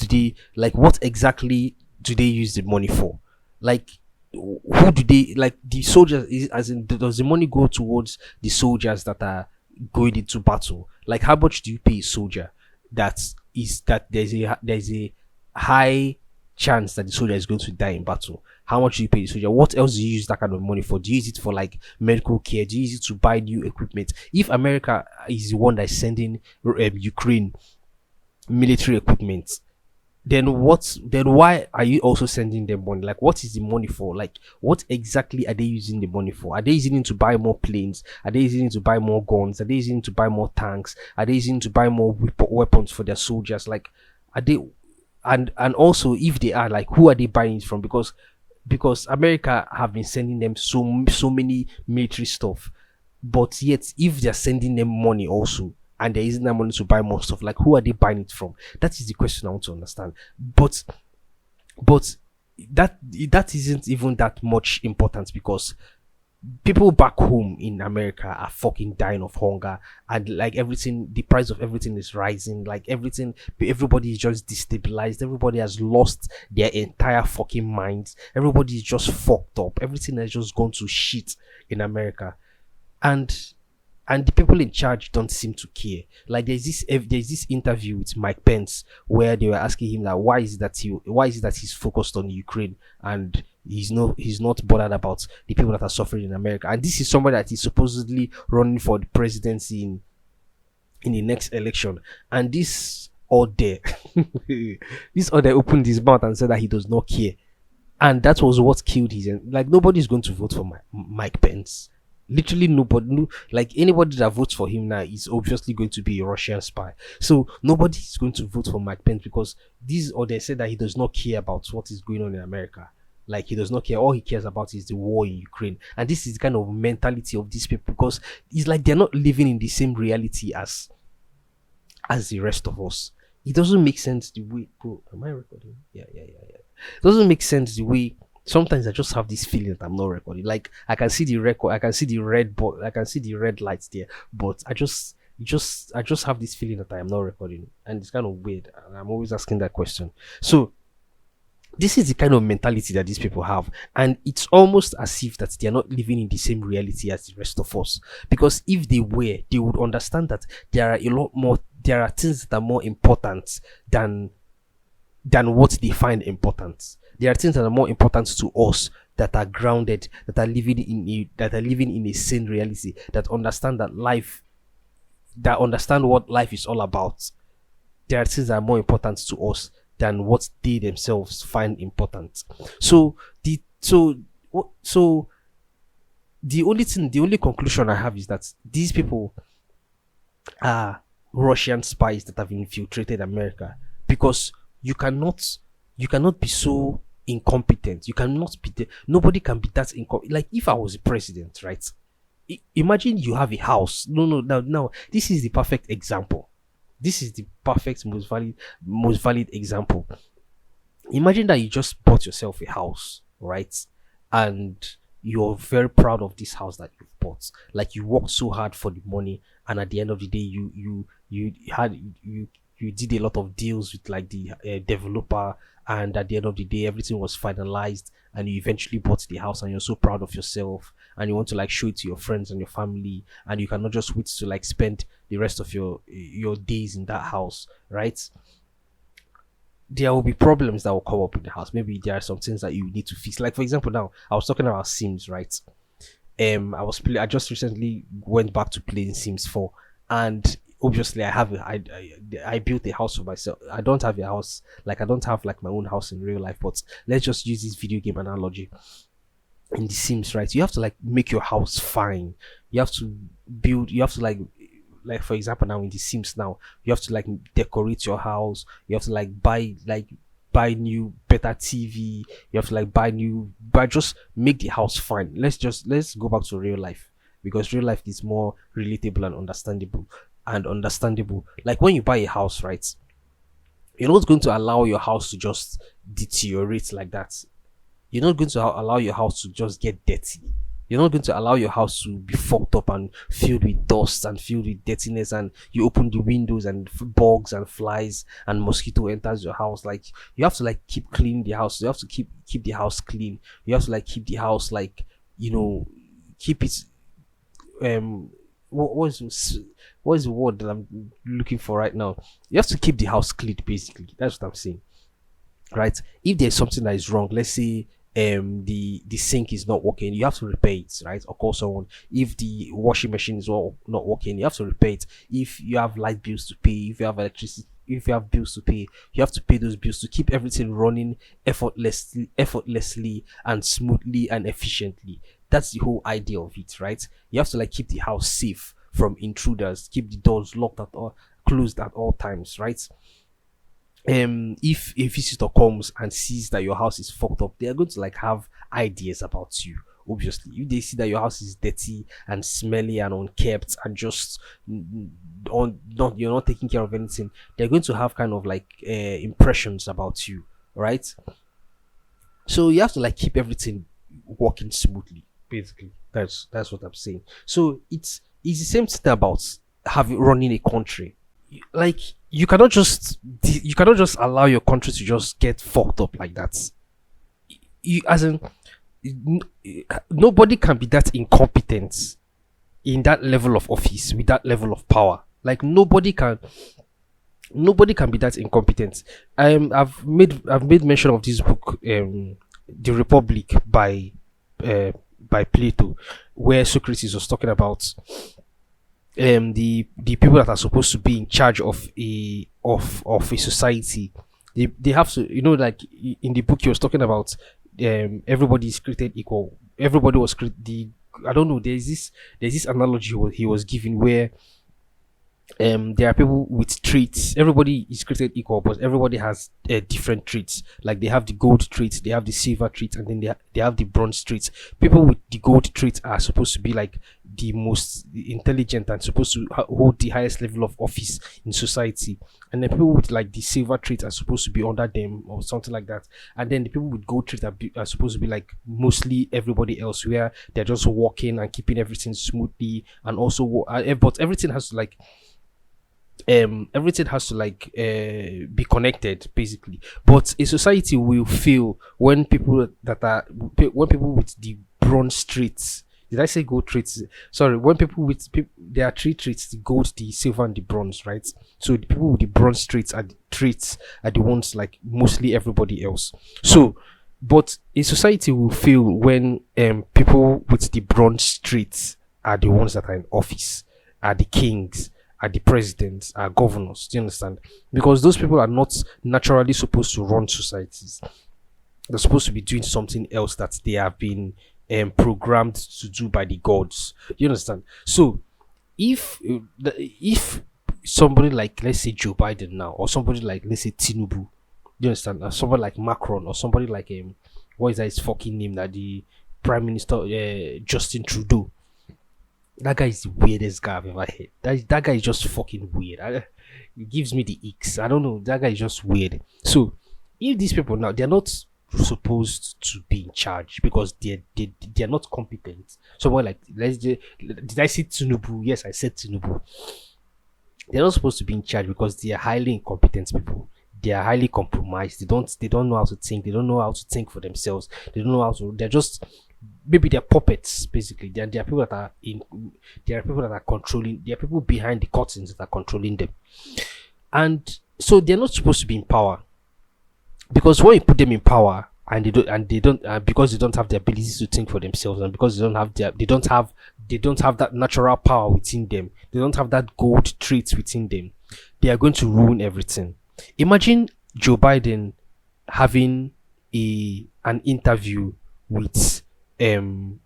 exactly do they use the money for? Like, who do they, like, the soldiers, as in, does the money go towards the soldiers that are going into battle? Like, how much do you pay a soldier that there's a high chance that the soldier is going to die in battle? How much do you pay the soldier? What else do you use that kind of money for? Do you use it for like medical care? Do you use it to buy new equipment? If America is the one that is sending Ukraine military equipment, then why are you also sending them money? Like, what is the money for? Like, what exactly are they using the money for? Are they using it to buy more planes? Are they using it to buy more guns? Are they using it to buy more tanks? Are they using it to buy more weapons for their soldiers? Like, are they, and also, if they are, like, who are they buying it from? Because America have been sending them so many military stuff, but yet if they're sending them money also, and they're using that money to buy more stuff, like, who are they buying it from? That is the question I want to understand. But that isn't even that much important, because people back home in America are fucking dying of hunger, and like everything, the price of everything is rising. Like everything, everybody is just destabilized. Everybody has lost their entire fucking minds. Everybody is just fucked up. Everything has just gone to shit in America, and the people in charge don't seem to care. Like there's this interview with Mike Pence where they were asking him that why is it that he's focused on Ukraine, and he's not bothered about the people that are suffering in America. And this is somebody that is supposedly running for the presidency in the next election. And this order this order opened his mouth and said that he does not care. And that was what killed his, like, nobody's going to vote for Mike Pence. Literally nobody. No, like, anybody that votes for him now is obviously going to be a Russian spy. So nobody is going to vote for Mike Pence, because this order said that he does not care about what is going on in America. Like, he does not care. All he cares about is the war in Ukraine. And this is the kind of mentality of these people, because it's like they're not living in the same reality as the rest of us. It doesn't make sense the way. Bro, am I recording? Yeah. It doesn't make sense the way. Sometimes I just have this feeling that I'm not recording. Like, I can see the record, I can see the I can see the red lights there, but I just have this feeling that I am not recording, and it's kind of weird. And I'm always asking that question. So this is the kind of mentality that these people have, and it's almost as if that they are not living in the same reality as the rest of us. Because if they were, they would understand that there are things that are more important than what they find important. There are things that are more important to us, that are grounded, that are living in a sane reality, that understand what life is all about. There are things that are more important to us than what they themselves find important. So the only conclusion I have is that these people are Russian spies that have infiltrated America, because you cannot be so incompetent. You cannot be there. Nobody can be that incompetent. Like, if I was a president, right? Imagine you have a house. No. This is the perfect example. This is the perfect, most valid example. Imagine that you just bought yourself a house, right? And you're very proud of this house that you've bought. Like, you worked so hard for the money, and at the end of the day, you did a lot of deals with, like, the developer, and at the end of the day, everything was finalized, and you eventually bought the house, and you're so proud of yourself, and you want to, like, show it to your friends and your family, and you cannot just wait to, like, spend the rest of your days in that house, right? There will be problems that will come up in the house. Maybe there are some things that you need to fix. Like, for example, now I was talking about Sims, right? I just recently went back to playing Sims 4, and obviously I built a house for myself. I don't have a house, like, I don't have, like, my own house in real life, but let's just use this video game analogy. In the Sims, right, you have to, like, make your house fine. You have to like, for example, now in the Sims now, you have to, like, decorate your house. You have to, like, buy new better TV. You have to, like, just make the house fine. Let's go back to real life, because real life is more relatable and understandable. Like, when you buy a house, right, you're not going to allow your house to just deteriorate like that. You're not going to allow your house to just get dirty. You're not going to allow your house to be fucked up and filled with dust and filled with dirtiness, and you open the windows and bugs and flies and mosquito enters your house. Like, you have to, like, keep cleaning the house. You have to keep the house clean. You have to, like, keep the house, like, keep it what is the word that I'm looking for right now? You have to keep the house clean, basically. That's what I'm saying, right? If there's something that is wrong, let's say the sink is not working, you have to repair it, right? Or call someone. If the washing machine is not working, you have to repair it. If you have light bills to pay, if you have if you have bills to pay, you have to pay those bills to keep everything running effortlessly and smoothly and efficiently. That's the whole idea of it, right? You have to like keep the house safe from intruders, keep the doors locked at all, closed at all times, right? If a visitor comes and sees that your house is fucked up, they are going to like have ideas about you. Obviously, if they see that your house is dirty and smelly and unkept and just on not you're not taking care of anything, they're going to have kind of like impressions about you, right? So you have to like keep everything working smoothly. Basically, that's what I'm saying. So it's the same thing about having running a country. Like you cannot just allow your country to just get fucked up like that. You as in n- nobody can be that incompetent in that level of office with that level of power. Like nobody can be that incompetent. I've made mention of this book, The Republic by Plato, where Socrates was talking about the people that are supposed to be in charge of a society. They have to, like in the book he was talking about, everybody is created equal. Everybody was created. I don't know. There's this analogy he was giving where there are people with traits. Everybody is created equal, but everybody has different traits. Like they have the gold traits, they have the silver traits, and then they have the bronze traits. People with the gold traits are supposed to be like the most intelligent and supposed to hold the highest level of office in society. And then people with like the silver traits are supposed to be under them or something like that. And then the people with gold traits are supposed to be like mostly everybody else, where they're just walking and keeping everything smoothly, and also but everything has to like be connected basically. But a society will fail when when people with the bronze traits, did I say gold traits? Sorry, when people with there are three traits: the gold, the silver, and the bronze, right? So the people with the bronze traits are the ones like mostly everybody else. So but a society will fail when people with the bronze traits are the ones that are in office, are the kings, are the presidents, are governors. Do you understand? Because those people are not naturally supposed to run societies. They're supposed to be doing something else that they have been programmed to do by the gods. Do you understand? So if somebody like, let's say, Joe Biden now, or somebody like, let's say, Tinubu, do you understand? Or somebody like Macron, or somebody like what is that his fucking name? That the Prime Minister Justin Trudeau. That guy is the weirdest guy I've ever heard. That guy is just fucking weird. It gives me the icks. I don't know. That guy is just weird. So, if these people now, they're not supposed to be in charge because they're not competent. Someone like, did I say Tinubu? Yes, I said Tinubu. They're not supposed to be in charge because they are highly incompetent people. They are highly compromised. They don't know how to think. They don't know how to think for themselves. They don't know how to. They're just, maybe they're puppets basically. There are people that are in. There are people that are controlling. There are people behind the curtains that are controlling them, and so they're not supposed to be in power, because when you put them in power and they don't because they don't have the ability to think for themselves, and because they don't have that natural power within them, they don't have that gold traits within them, they are going to ruin everything. Imagine Joe Biden having an interview with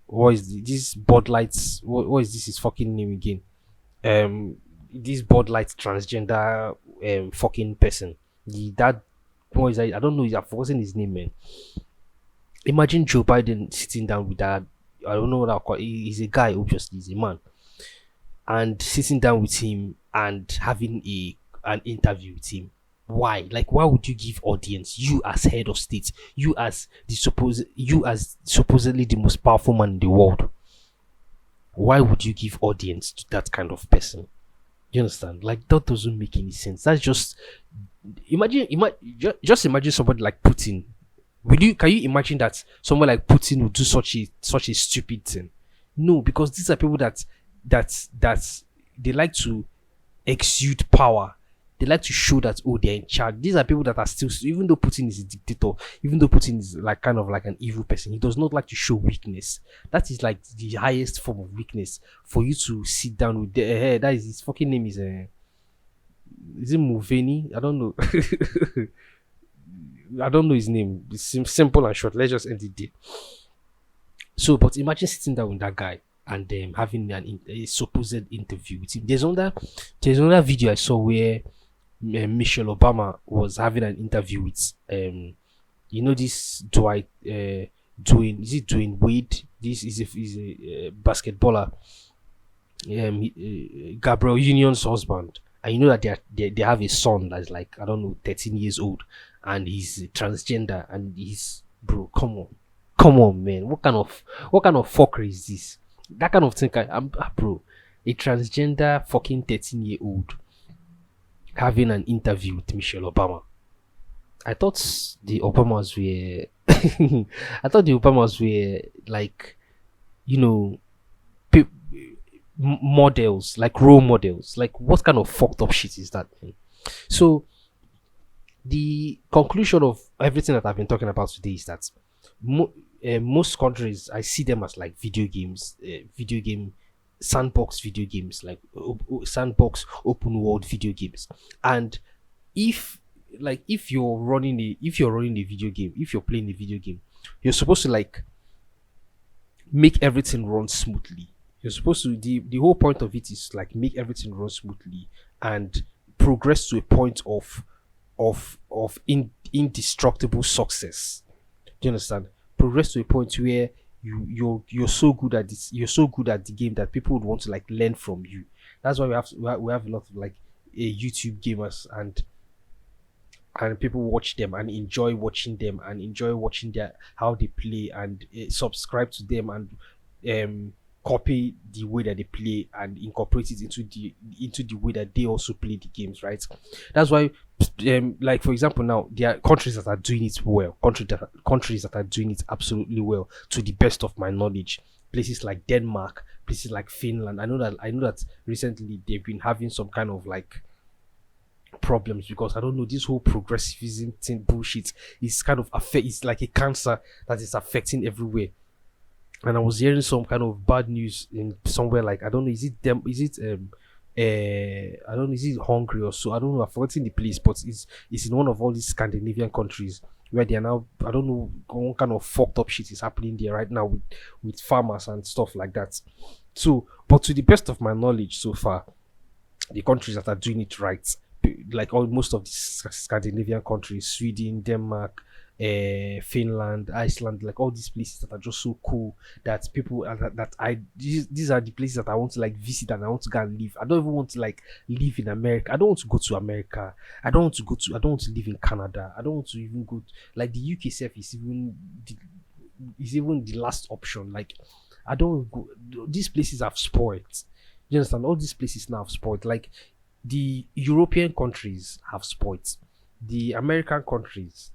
what is this Bud Lights, what is this his fucking name again, this Bud Light transgender fucking person, that, what is that? I don't know, I've forgotten his name, man. Imagine Joe Biden sitting down with that, I don't know what I'll call it. He's a guy, obviously he's a man, and sitting down with him and having an interview with him. Why? Like, why would you give audience, you as head of state, you as supposedly the most powerful man in the world, why would you give audience to that kind of person? You understand? Like, that doesn't make any sense. That's just, just imagine somebody like Putin. Can you imagine that someone like Putin would do such a stupid thing? No, because these are people that they like to exude power. They like to show that, oh, they're in charge. These are people that are still, even though Putin is a dictator, even though Putin is like kind of like an evil person, he does not like to show weakness. That is like the highest form of weakness, for you to sit down with that is his fucking name is Is it Muveni? I don't know. I don't know his name. It's simple and short. Let's just end it there. So, but imagine sitting down with that guy and having a supposed interview with him. There's another video I saw where Michelle Obama was having an interview with this Dwight Dwayne, is it Dwayne Wade? This is a basketballer, Gabriel Union's husband, and you know that they have a son that's like, I don't know, 13 years old, and he's transgender, and he's, bro, come on, man, what kind of fuckery is this? That kind of thing, bro, a transgender fucking 13-year-old having an interview with Michelle Obama. I thought the Obamas were I thought the Obamas were like, you know, pe- models, like role models. Like, what kind of fucked up shit is that, man? So the conclusion of everything that I've been talking about today is that most countries, I see them as like video games, video game sandbox video games, like sandbox open world video games. And if if you're running a video game, if you're playing a video game, you're supposed to like make everything run smoothly. You're supposed to, the whole point of it is like make everything run smoothly and progress to a point of indestructible success. Do you understand? Progress to a point where you're so good at this, you're so good at the game that people would want to like learn from you. That's why we have a lot of like YouTube gamers, and people watch them and enjoy watching them and enjoy watching their how they play, and subscribe to them, and copy the way that they play and incorporate it into the way that they also play the games, right? That's why like for example, now there are countries that are doing it well, countries that are doing it absolutely well, to the best of my knowledge. Places like Denmark, places like Finland. I know that recently they've been having some kind of like problems, because I don't know, this whole progressivism thing bullshit is kind of it's like a cancer that is affecting everywhere. And I was hearing some kind of bad news in somewhere, like, I don't know, is it them, is it I don't know, is it Hungary or so, I don't know, I've forgotten the place, but it's in one of all these Scandinavian countries where they are now, I don't know, one kind of fucked up shit is happening there right now with farmers and stuff like that. So, but to the best of my knowledge so far, the countries that are doing it right, like most of the Scandinavian countries, Sweden, Denmark, Finland, Iceland, like all these places that are just so cool, that people these are the places that I want to like visit, and I want to go and live. I don't even want to like live in America. I don't want to go to America. I don't want to live in Canada. I don't want to even go like the UK self is even the last option. Like, I don't go. These places have spoiled. You understand? All these places now have spoiled. Like, the European countries have spoiled. The American countries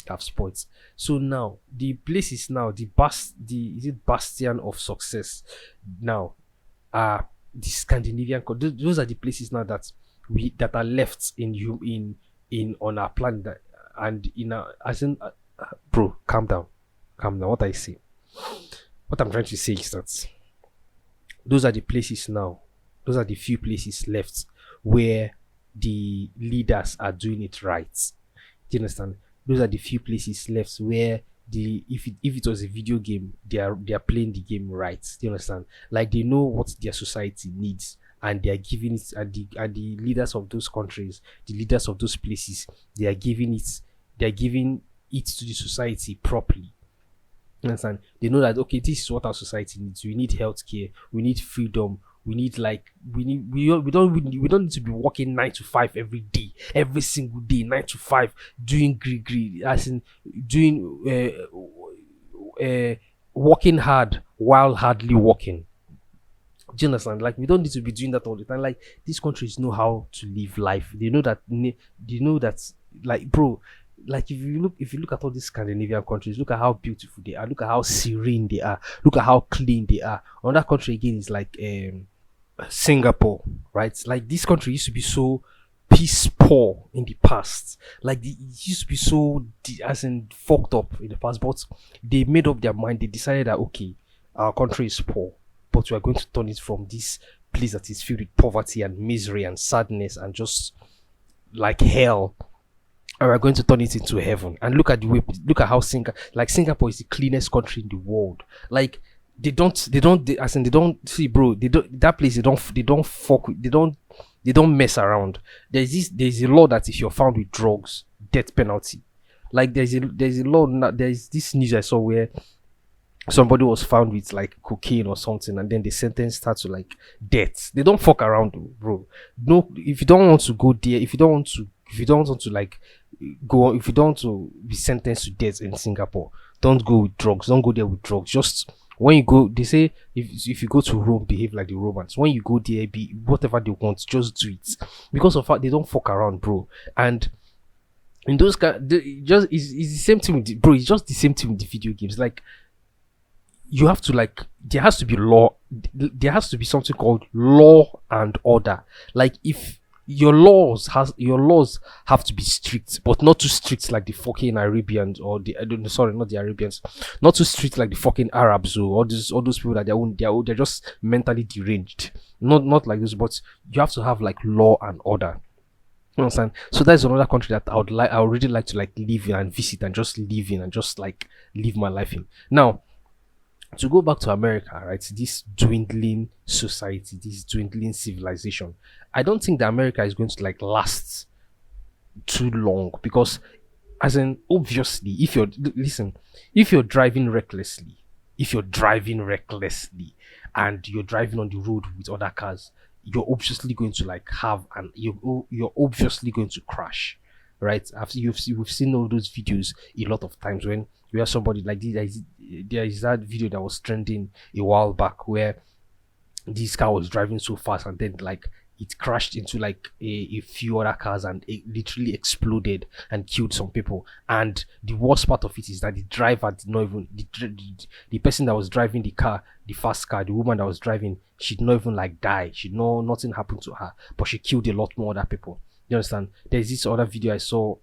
have spoiled. So now the places now, is it bastion of success now, are the Scandinavian those are the places now that are left in on our planet, and in our, as in bro, calm down. What I say, what I'm trying to say is that those are the places now, those are the few places left where the leaders are doing it right. Do you understand? Those are the few places left where if it was a video game, they are playing the game right. Do you understand? Like, they know what their society needs, and they are giving it, and the leaders of those countries, the leaders of those places, they are giving it to the society properly. You understand? They know that, okay, this is what our society needs. We need healthcare, we need freedom, we need like we don't need to be working 9 to 5 every day, every single day, 9 to 5, doing gree, as in doing working hard while hardly working. Do you understand? Like, we don't need to be doing that all the time. Like, these countries know how to live life. They know that, like, bro, like, if you look at all these Scandinavian countries, look at how beautiful they are, look at how serene they are, look at how clean they are. Another country again is like Singapore, right? Like, this country used to be so peace poor in the past. Like, it used to be so as in fucked up in the past, but they made up their mind. They decided that, okay, our country is poor, but we are going to turn it from this place that is filled with poverty and misery and sadness and just like hell, and we're going to turn it into heaven. And look at how Singapore is the cleanest country in the world. Like as in they don't see, bro. They don't that place. They don't fuck with. They don't mess around. There's a law that if you're found with drugs, death penalty. Like there's a law. There's this news I saw where somebody was found with like cocaine or something, and then the sentence starts to like death. They don't fuck around, bro. No, if you don't want to go there, if you don't want to like go on, if you don't want to be sentenced to death in Singapore, don't go with drugs. Don't go there with drugs. Just when you go, they say if you go to Rome, behave like the Romans. When you go there, be whatever they want, just do it. Because of that, they don't fuck around, bro. And in those just it's the same thing with bro. It's just the same thing with the video games. Like you have to like there has to be law. There has to be something called law and order. Like if your laws have to be strict, but not too strict like the fucking Arabians or sorry, not the Arabians, not too strict like the fucking Arabs or all those people that they're just mentally deranged. Not like this, but you have to have like law and order. You understand? So that's another country that I would really like to like live in and visit and just live in and just like live my life in. Now, to go back to America, right? This dwindling society, this dwindling civilization. I don't think that America is going to like last too long because, as in, obviously, if you're driving recklessly, and you're driving on the road with other cars, you're obviously going to like you're obviously going to crash, right? We've seen all those videos a lot of times when where somebody like there is that video that was trending a while back where this car was driving so fast and then like it crashed into like a few other cars and it literally exploded and killed some people. And the worst part of it is that the driver did not even the person that was driving the car, the fast car, the woman that was driving, she did not even like die. Nothing happened to her, but she killed a lot more other people. You understand? There's this other video I saw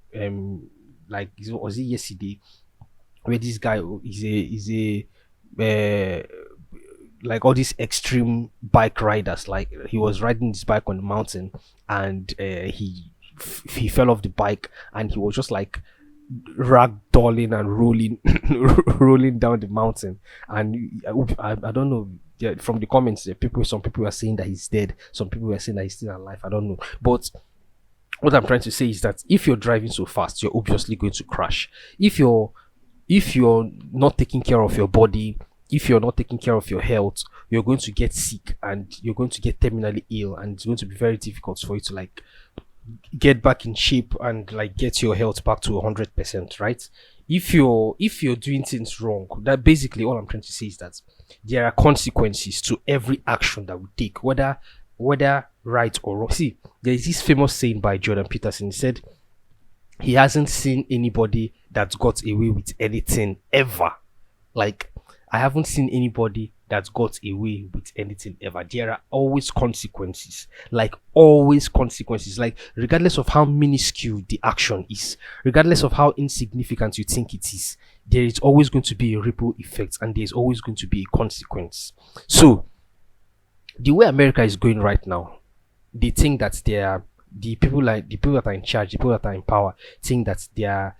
like was it yesterday where this guy is a like all these extreme bike riders, like he was riding his bike on the mountain and he fell off the bike and he was just like ragdolling and rolling rolling down the mountain. And I don't know, yeah, from the comments some people are saying that he's dead, some people are saying that he's still alive. I don't know, but what I'm trying to say is that if you're driving so fast, you're obviously going to crash. If you're not taking care of your body, if you're not taking care of your health, you're going to get sick and you're going to get terminally ill, and it's going to be very difficult for you to like get back in shape and like get your health back to 100%, right? If you're doing things wrong, that basically all I'm trying to say is that there are consequences to every action that we take, whether right or wrong. See, there is this famous saying by Jordan Peterson. He said he hasn't seen anybody that got away with anything ever. Like, I haven't seen anybody that got away with anything ever. There are always consequences. Like, always consequences. Like, regardless of how minuscule the action is, regardless of how insignificant you think it is, there is always going to be a ripple effect and there's always going to be a consequence. So, the way America is going right now, they think that the people that are in charge, the people that are in power, think that they're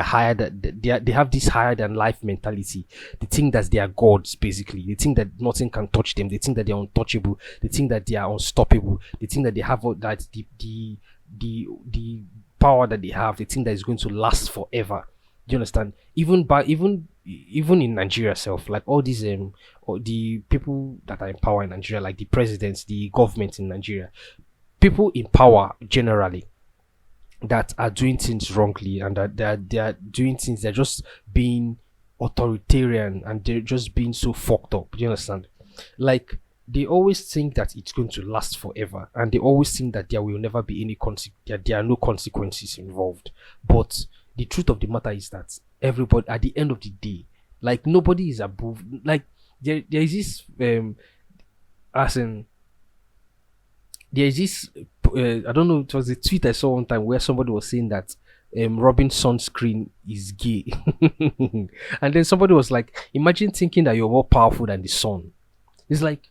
higher than they have this higher than life mentality. They think that they are gods, basically. They think that nothing can touch them. They think that they're untouchable. They think that they are unstoppable. They think that they have all that the power that they have. They think that it's going to last forever. Do you understand? Even in Nigeria itself, like all these or the people that are in power in Nigeria, like the presidents, the government in Nigeria, people in power generally that are doing things wrongly and that they are doing things, they're just being authoritarian and they're just being so fucked up. Do you understand? Like, they always think that it's going to last forever, and they always think that there will never be any there are no consequences involved. But the truth of the matter is that everybody, at the end of the day, like, nobody is above. Like, there is this as in there is this I don't know, it was a tweet I saw one time where somebody was saying that rubbing sunscreen is gay. And then somebody was like, imagine thinking that you're more powerful than the sun. It's like,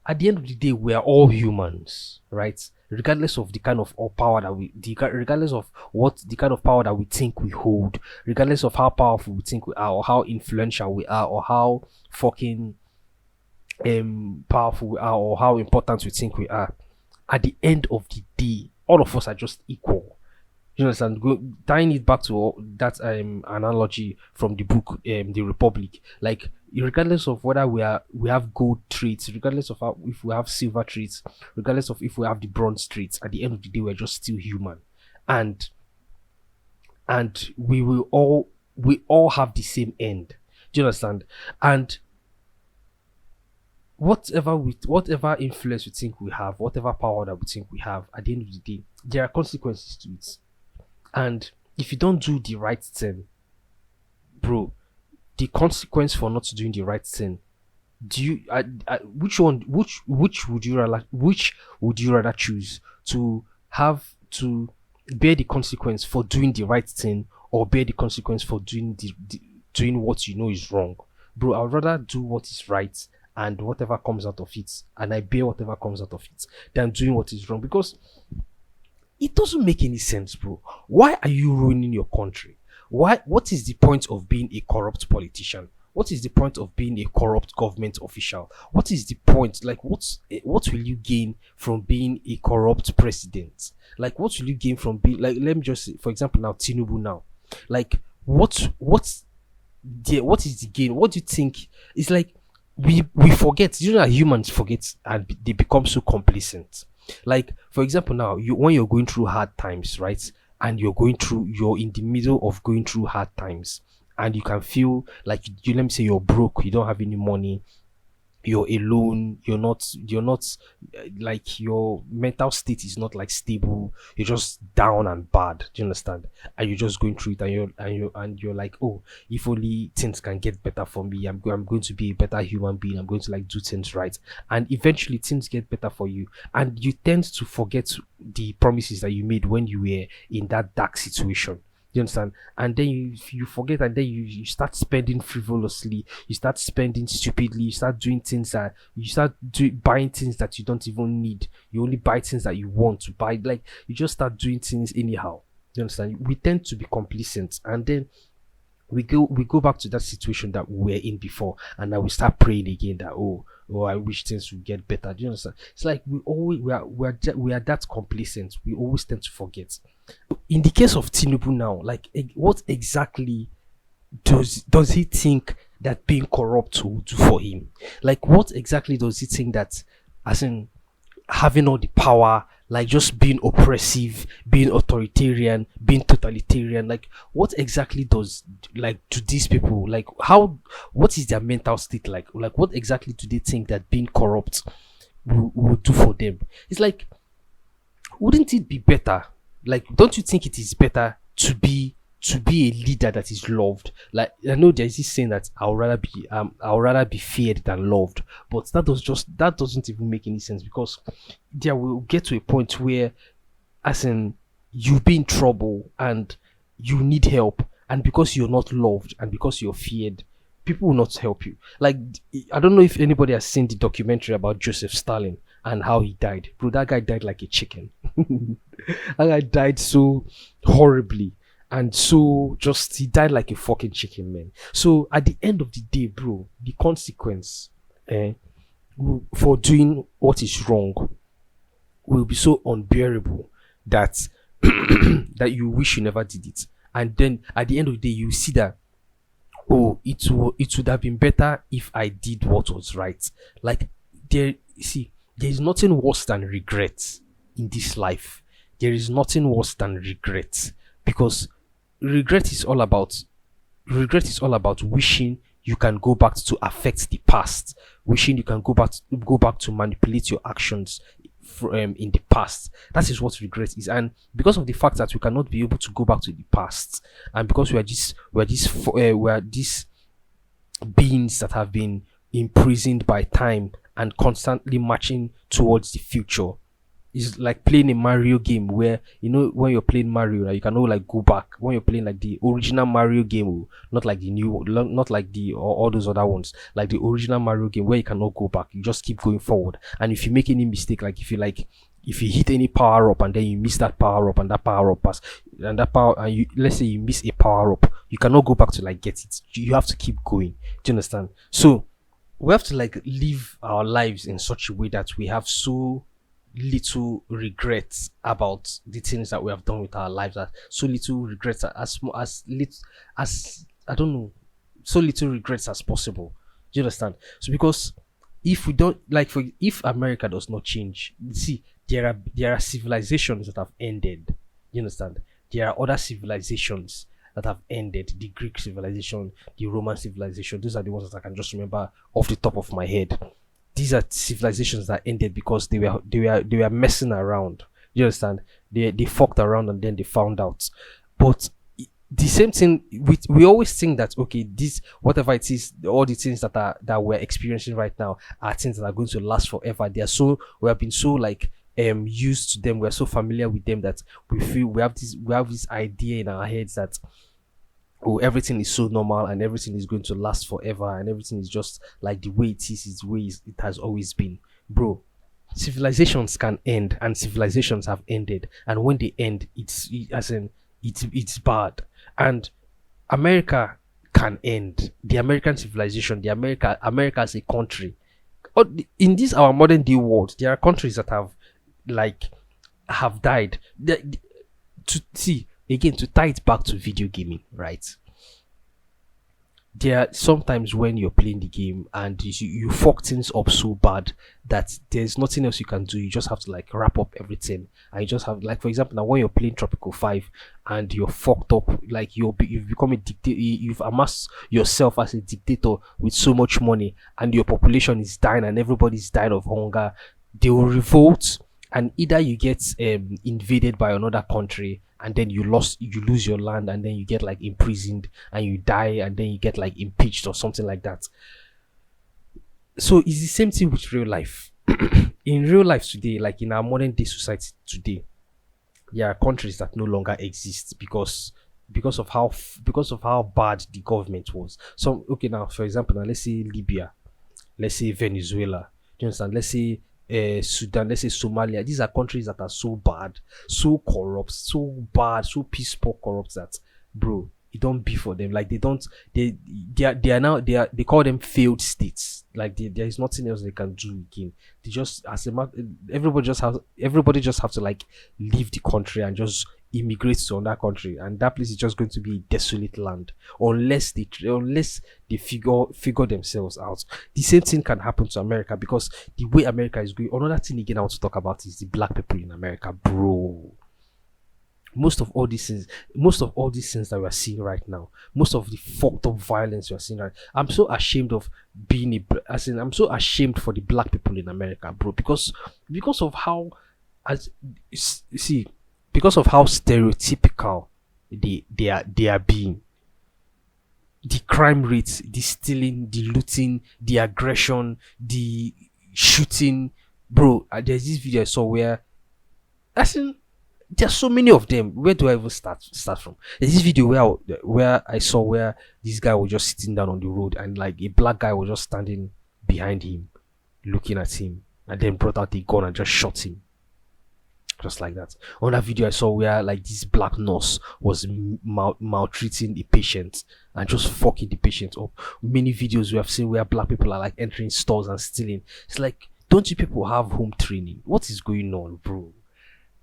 at the end of the day, we are all humans, right? Regardless of the kind of power that regardless of what the kind of power that we think we hold, regardless of how powerful we think we are, or how influential we are, or how fucking powerful we are, or how important we think we are, at the end of the day, all of us are just equal. You understand? Tying it back to that analogy from the book, The Republic. Like, regardless of whether we have gold traits, regardless of if we have silver traits, regardless of if we have the bronze traits, at the end of the day, we're just still human, and we all have the same end. Do you understand? And whatever influence we think we have, whatever power that we think we have, at the end of the day, there are consequences to it. And if you don't do the right thing, bro, the consequence for not doing the right thing, do you which one which would you rather choose, to have to bear the consequence for doing the right thing, or bear the consequence for doing what you know is wrong? Bro, I'd rather do what is right, and whatever comes out of it, and I bear whatever comes out of it, than doing what is wrong. Because it doesn't make any sense, bro. Why are you ruining your country? What is the point of being a corrupt politician? What is the point of being a corrupt government official? What is the point? Like, what will you gain from being a corrupt president? Like, what will you gain from being, like, let me just say, for example, now Tinubu now. Like, what is the gain? What do you think? It's like we forget. You know that humans forget, and they become so complacent. Like, for example, now when you're going through hard times, right? And you're in the middle of going through hard times, and you can feel like let me say you're broke, you don't have any money, you're alone, you're not like, your mental state is not like stable, you're just down and bad. Do you understand? And you're just going through it, and you're like, oh, if only things can get better for me, I'm going to be a better human being, I'm going to like do things right, and eventually things get better for you, and you tend to forget the promises that you made when you were in that dark situation. You understand? And then you forget, and then you start spending frivolously, you start spending stupidly, you start doing things that buying things that you don't even need. You only buy things that you want to buy. Like, you just start doing things anyhow. You understand? We tend to be complacent, and then we go back to that situation that we were in before, and now we start praying again that, oh, I wish things would get better. Do you understand? It's like we are that complacent. We always tend to forget. In the case of Tinubu now, like, what exactly does he think that being corrupt will do for him? Like, what exactly does he think that, as in having all the power, like just being oppressive, being authoritarian, being totalitarian, like, what exactly does, like, to these people, like, what is their mental state like? Like, what exactly do they think that being corrupt will do for them? It's like, wouldn't it be better? Like, don't you think it is better to be a leader that is loved? Like, I know there's this saying that I'll rather be feared than loved, but that doesn't even make any sense, because there will get to a point where, as in, you be in trouble and you need help, and because you're not loved and because you're feared, people will not help you. Like, I don't know if anybody has seen the documentary about Joseph Stalin and how he died. Bro, that guy died like a chicken. That guy died so horribly, and so just, he died like a fucking chicken, man. So at the end of the day, bro, the consequence for doing what is wrong will be so unbearable that that you wish you never did it. And then at the end of the day, you see that, oh, it would have been better if I did what was right. Like, there is nothing worse than regret in this life. There is nothing worse than regret, because regret is all about wishing you can go back to affect the past, wishing you can go back to manipulate your actions in the past. That is what regret is. And because of the fact that we cannot be able to go back to the past, and because we are these beings that have been imprisoned by time and constantly marching towards the future, It's like playing a Mario game where when you're playing Mario, like, you can like go back when you're playing like the original Mario game, not like the new, not like the or all those other ones, like the original Mario game where you cannot go back. You just keep going forward, and if you make any mistake, like if you hit any power up and then you miss that power up and that power up pass and that power and you let's say you miss a power up, you cannot go back to like get it. You have to keep going. Do you understand? So we have to like live our lives in such a way that we have so little regrets about the things that we have done with our lives, that so little regrets as little as I don't know, so little regrets as possible. Do you understand? So because if we don't like for if America does not change, see, there are civilizations that have ended. You understand? There are other civilizations that have ended. The Greek civilization, the Roman civilization, those are the ones that I can just remember off the top of my head. These are civilizations that ended because they were messing around. You understand? They fucked around and then they found out. But the same thing, we always think that okay, this whatever it is, all the things that we're experiencing right now are things that are going to last forever. We have been so like used to them, we're so familiar with them that we feel we have this idea in our heads that oh, everything is so normal and everything is going to last forever and everything is just like the way it is the way it has always been. Bro, civilizations can end and civilizations have ended, and when they end, it's bad. And America can end. The American civilization, America as a country. In this our modern day world, there are countries that have died. To see again, to tie it back to video gaming, right? There are sometimes when you're playing the game and you fuck things up so bad that there's nothing else you can do. You just have to like wrap up everything, and you just have like, for example, now when you're playing Tropical 5 and you're fucked up, like you've become a dictator, you've amassed yourself as a dictator with so much money, and your population is dying and everybody's dying of hunger. They will revolt, and either you get invaded by another country and then you lose your land, and then you get like imprisoned and you die, and then you get like impeached or something like that. So it's the same thing with real life. In real life today, like in our modern day society today, there are countries that no longer exist because of how bad the government was. So okay, now for example, now let's say Libya, let's say Venezuela, do you understand? Let's say Sudan, let's say Somalia. These are countries that are so bad, so corrupt, so bad, so piss poor corrupt that, bro, it don't be for them. Like they call them failed states. Like there is nothing else they can do again. They just everybody just have to like leave the country and just immigrate to another country, and that place is just going to be a desolate land unless they figure themselves out. The same thing can happen to America because the way America is going. Another thing again I want to talk about is the black people in America, bro. Most of all these things that we are seeing right now, most of the fucked up violence we are seeing right, I'm so ashamed of I'm so ashamed for the black people in America, bro, because of how because of how stereotypical they are being. The crime rates, the stealing, the looting, the aggression, the shooting, bro. There's this video I saw where, there's so many of them. Where do I even start from? There's this video where I saw where this guy was just sitting down on the road and like a black guy was just standing behind him, looking at him, and then brought out the gun and just shot him. Just like that. On that video I saw where like this black nurse was maltreating the patient and just fucking the patient up. Many videos we have seen where black people are like entering stores and stealing. It's like, don't you people have home training? What is going on, bro?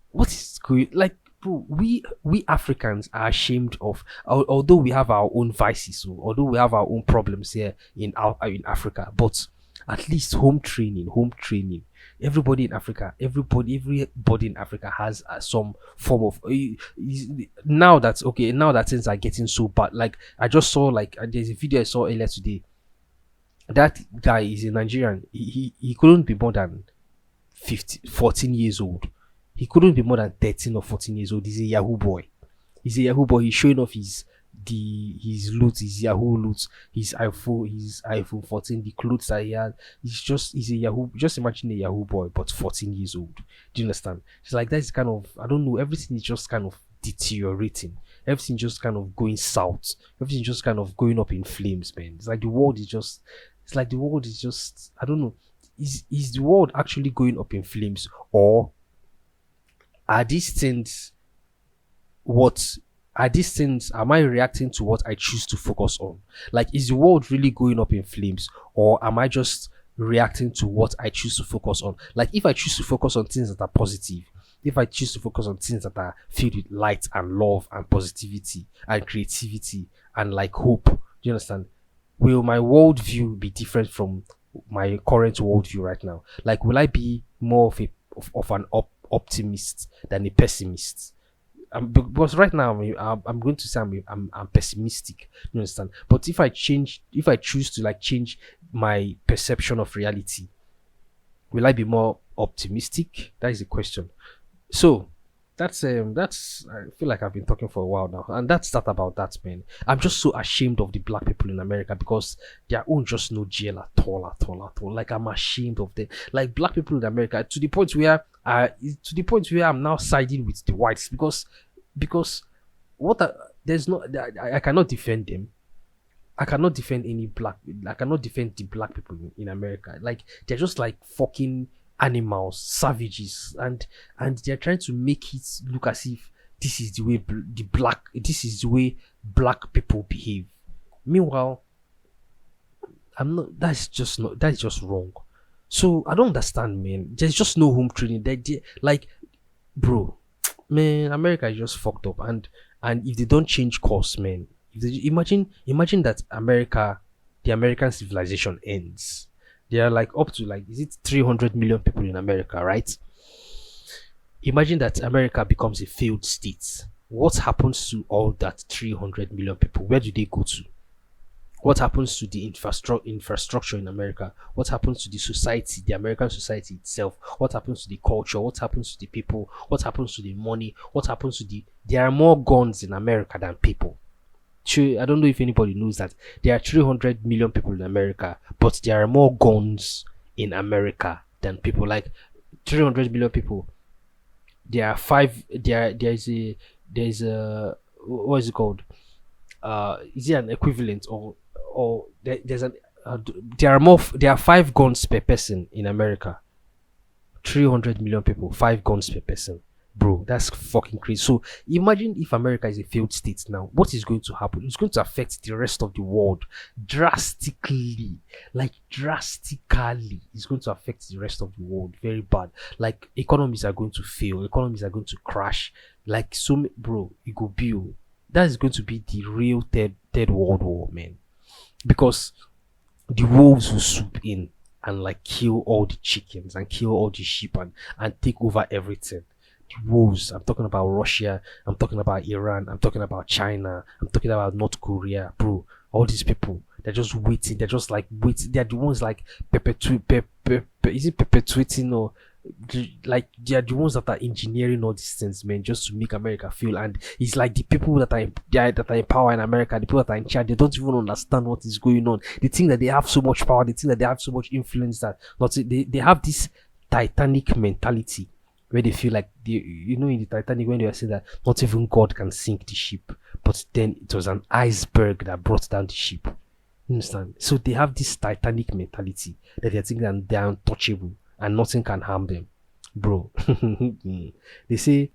What is going, like, bro? We Africans are ashamed of, although we have our own vices, although we have our own problems here in Africa, but at least home training. Everybody in Africa has some form of now that things are getting so bad. Like I just saw, like there's a video I saw earlier today. That guy is a Nigerian. He couldn't be more than 14 years old. He couldn't be more than 13 or 14 years old. He's a Yahoo boy. He's showing off his his loot, his Yahoo loot, his iPhone 14, the clothes that he had. He's a Yahoo. Just imagine a Yahoo boy, but 14 years old. Do you understand? It's like that's kind of, I don't know. Everything is just kind of deteriorating. Everything just kind of going south. Everything just kind of going up in flames, man. It's like the world is just. It's like the world is just. I don't know. Is the world actually going up in flames, or are these things what are these things am I reacting to what I choose to focus on? Like, is the world really going up in flames, or am I just reacting to what I choose to focus on? Like, if I choose to focus on things that are positive, if I choose to focus on things that are filled with light and love and positivity and creativity and like hope, do you understand? Will my worldview be different from my current worldview right now? Like, will I be more of an optimist than a pessimist? Because right now I'm going to say I'm pessimistic. You understand? But if I choose to like change my perception of reality, will I be more optimistic? That is the question. So that's I feel like I've been talking for a while now, and that's that about that, man. I'm just so ashamed of the black people in America because their own just no jail at all, at all, at all. Like, I'm ashamed of them. Like, black people in America to the point where I'm now siding with the whites because there's no I cannot defend them. I cannot defend I cannot defend the black people in America. Like, they're just like fucking animals, savages, and they're trying to make it look as if this is the way black people behave. Meanwhile, I'm not. That's just wrong. So I don't understand, man. There's just no home training. Like, bro, man, America is just fucked up. And if they don't change course, man, if they, imagine that the American civilization ends. There are like up to like, is it 300 million people in America, right? Imagine that America becomes a failed state. What happens to all that 300 million people? Where do they go to? What happens to the infrastructure in America? What happens to the society, the American society itself? What happens to the culture? What happens to the people? What happens to the money? What happens to there are more guns in America than people. I don't know if anybody knows that there are 300 million people in America, but there are more guns in America than people. Like, 300 million people, there are there's a what is it called? Is it an equivalent, or there are 5 guns per person in America. 300 million people, 5 guns per person. Bro, that's fucking crazy. So imagine if America is a failed state now, what is going to happen? It's going to affect the rest of the world drastically. Like, drastically. It's going to affect the rest of the world very bad. Like, economies are going to fail, economies are going to crash. Like, bro, it go be. That is going to be the real third world war, man. Because the wolves will swoop in and like kill all the chickens and kill all the sheep and take over everything. The wolves. I'm talking about Russia. I'm talking about Iran. I'm talking about China. I'm talking about North Korea, bro. All these people, they're just waiting. They're just like waiting. They're the ones like perpetuating, or like they are the ones that are engineering all these things, man, just to make America feel. And it's like the people that are in power in America, the people that are in charge, they don't even understand what is going on. They think that they have so much power. They think that they have so much influence that they have this Titanic mentality, where they feel like in the Titanic, when they were saying that not even God can sink the ship, but then it was an iceberg that brought down the ship. You understand? So they have this Titanic mentality that they think that they're untouchable and nothing can harm them, bro. They say,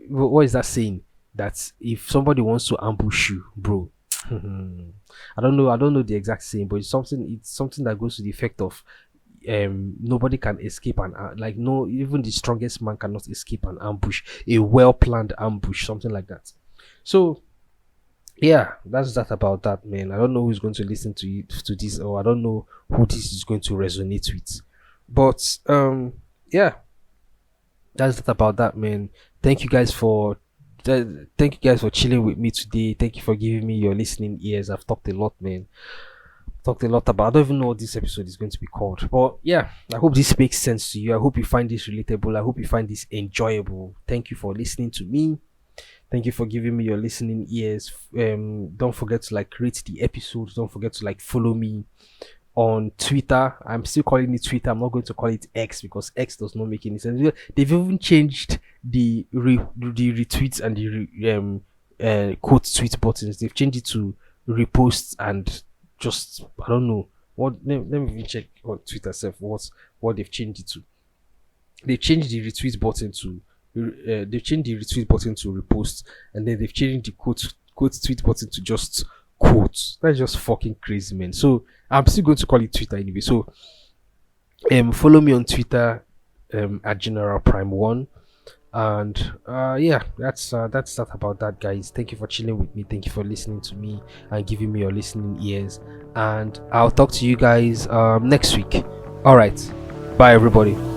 what is that saying? That if somebody wants to ambush you, bro, I don't know the exact saying, but it's something that goes to the effect of, nobody can escape even the strongest man cannot escape an ambush, a well-planned ambush, something like that. So yeah, that's that about that, man. I don't know who's going to listen to this, or I don't know who this is going to resonate with, but yeah, that's that about that, man. Thank you guys for chilling with me today. Thank you for giving me your listening ears. I've talked a lot, man. Talked a lot about. I don't even know what this episode is going to be called, but yeah, I hope this makes sense to you. I hope you find this relatable. I hope you find this enjoyable. Thank you for listening to me. Thank you for giving me your listening ears. Don't forget to like rate the episodes. Don't forget to like follow me on Twitter. I'm still calling it Twitter. I'm not going to call it X because X does not make any sense. They've even changed the retweets and quote tweet buttons. They've changed it to repost and just I don't know what. Let me even check on Twitter self what they've changed it to. They changed the retweet button to they've changed the retweet button to repost, and then they've changed the quote tweet button to just quotes. That's just fucking crazy, man. So I'm still going to call it Twitter anyway. So follow me on Twitter at General Prime One. And yeah, that's that about that, guys. Thank you for chilling with me. Thank you for listening to me and giving me your listening ears. And I'll talk to you guys next week. All right, bye everybody.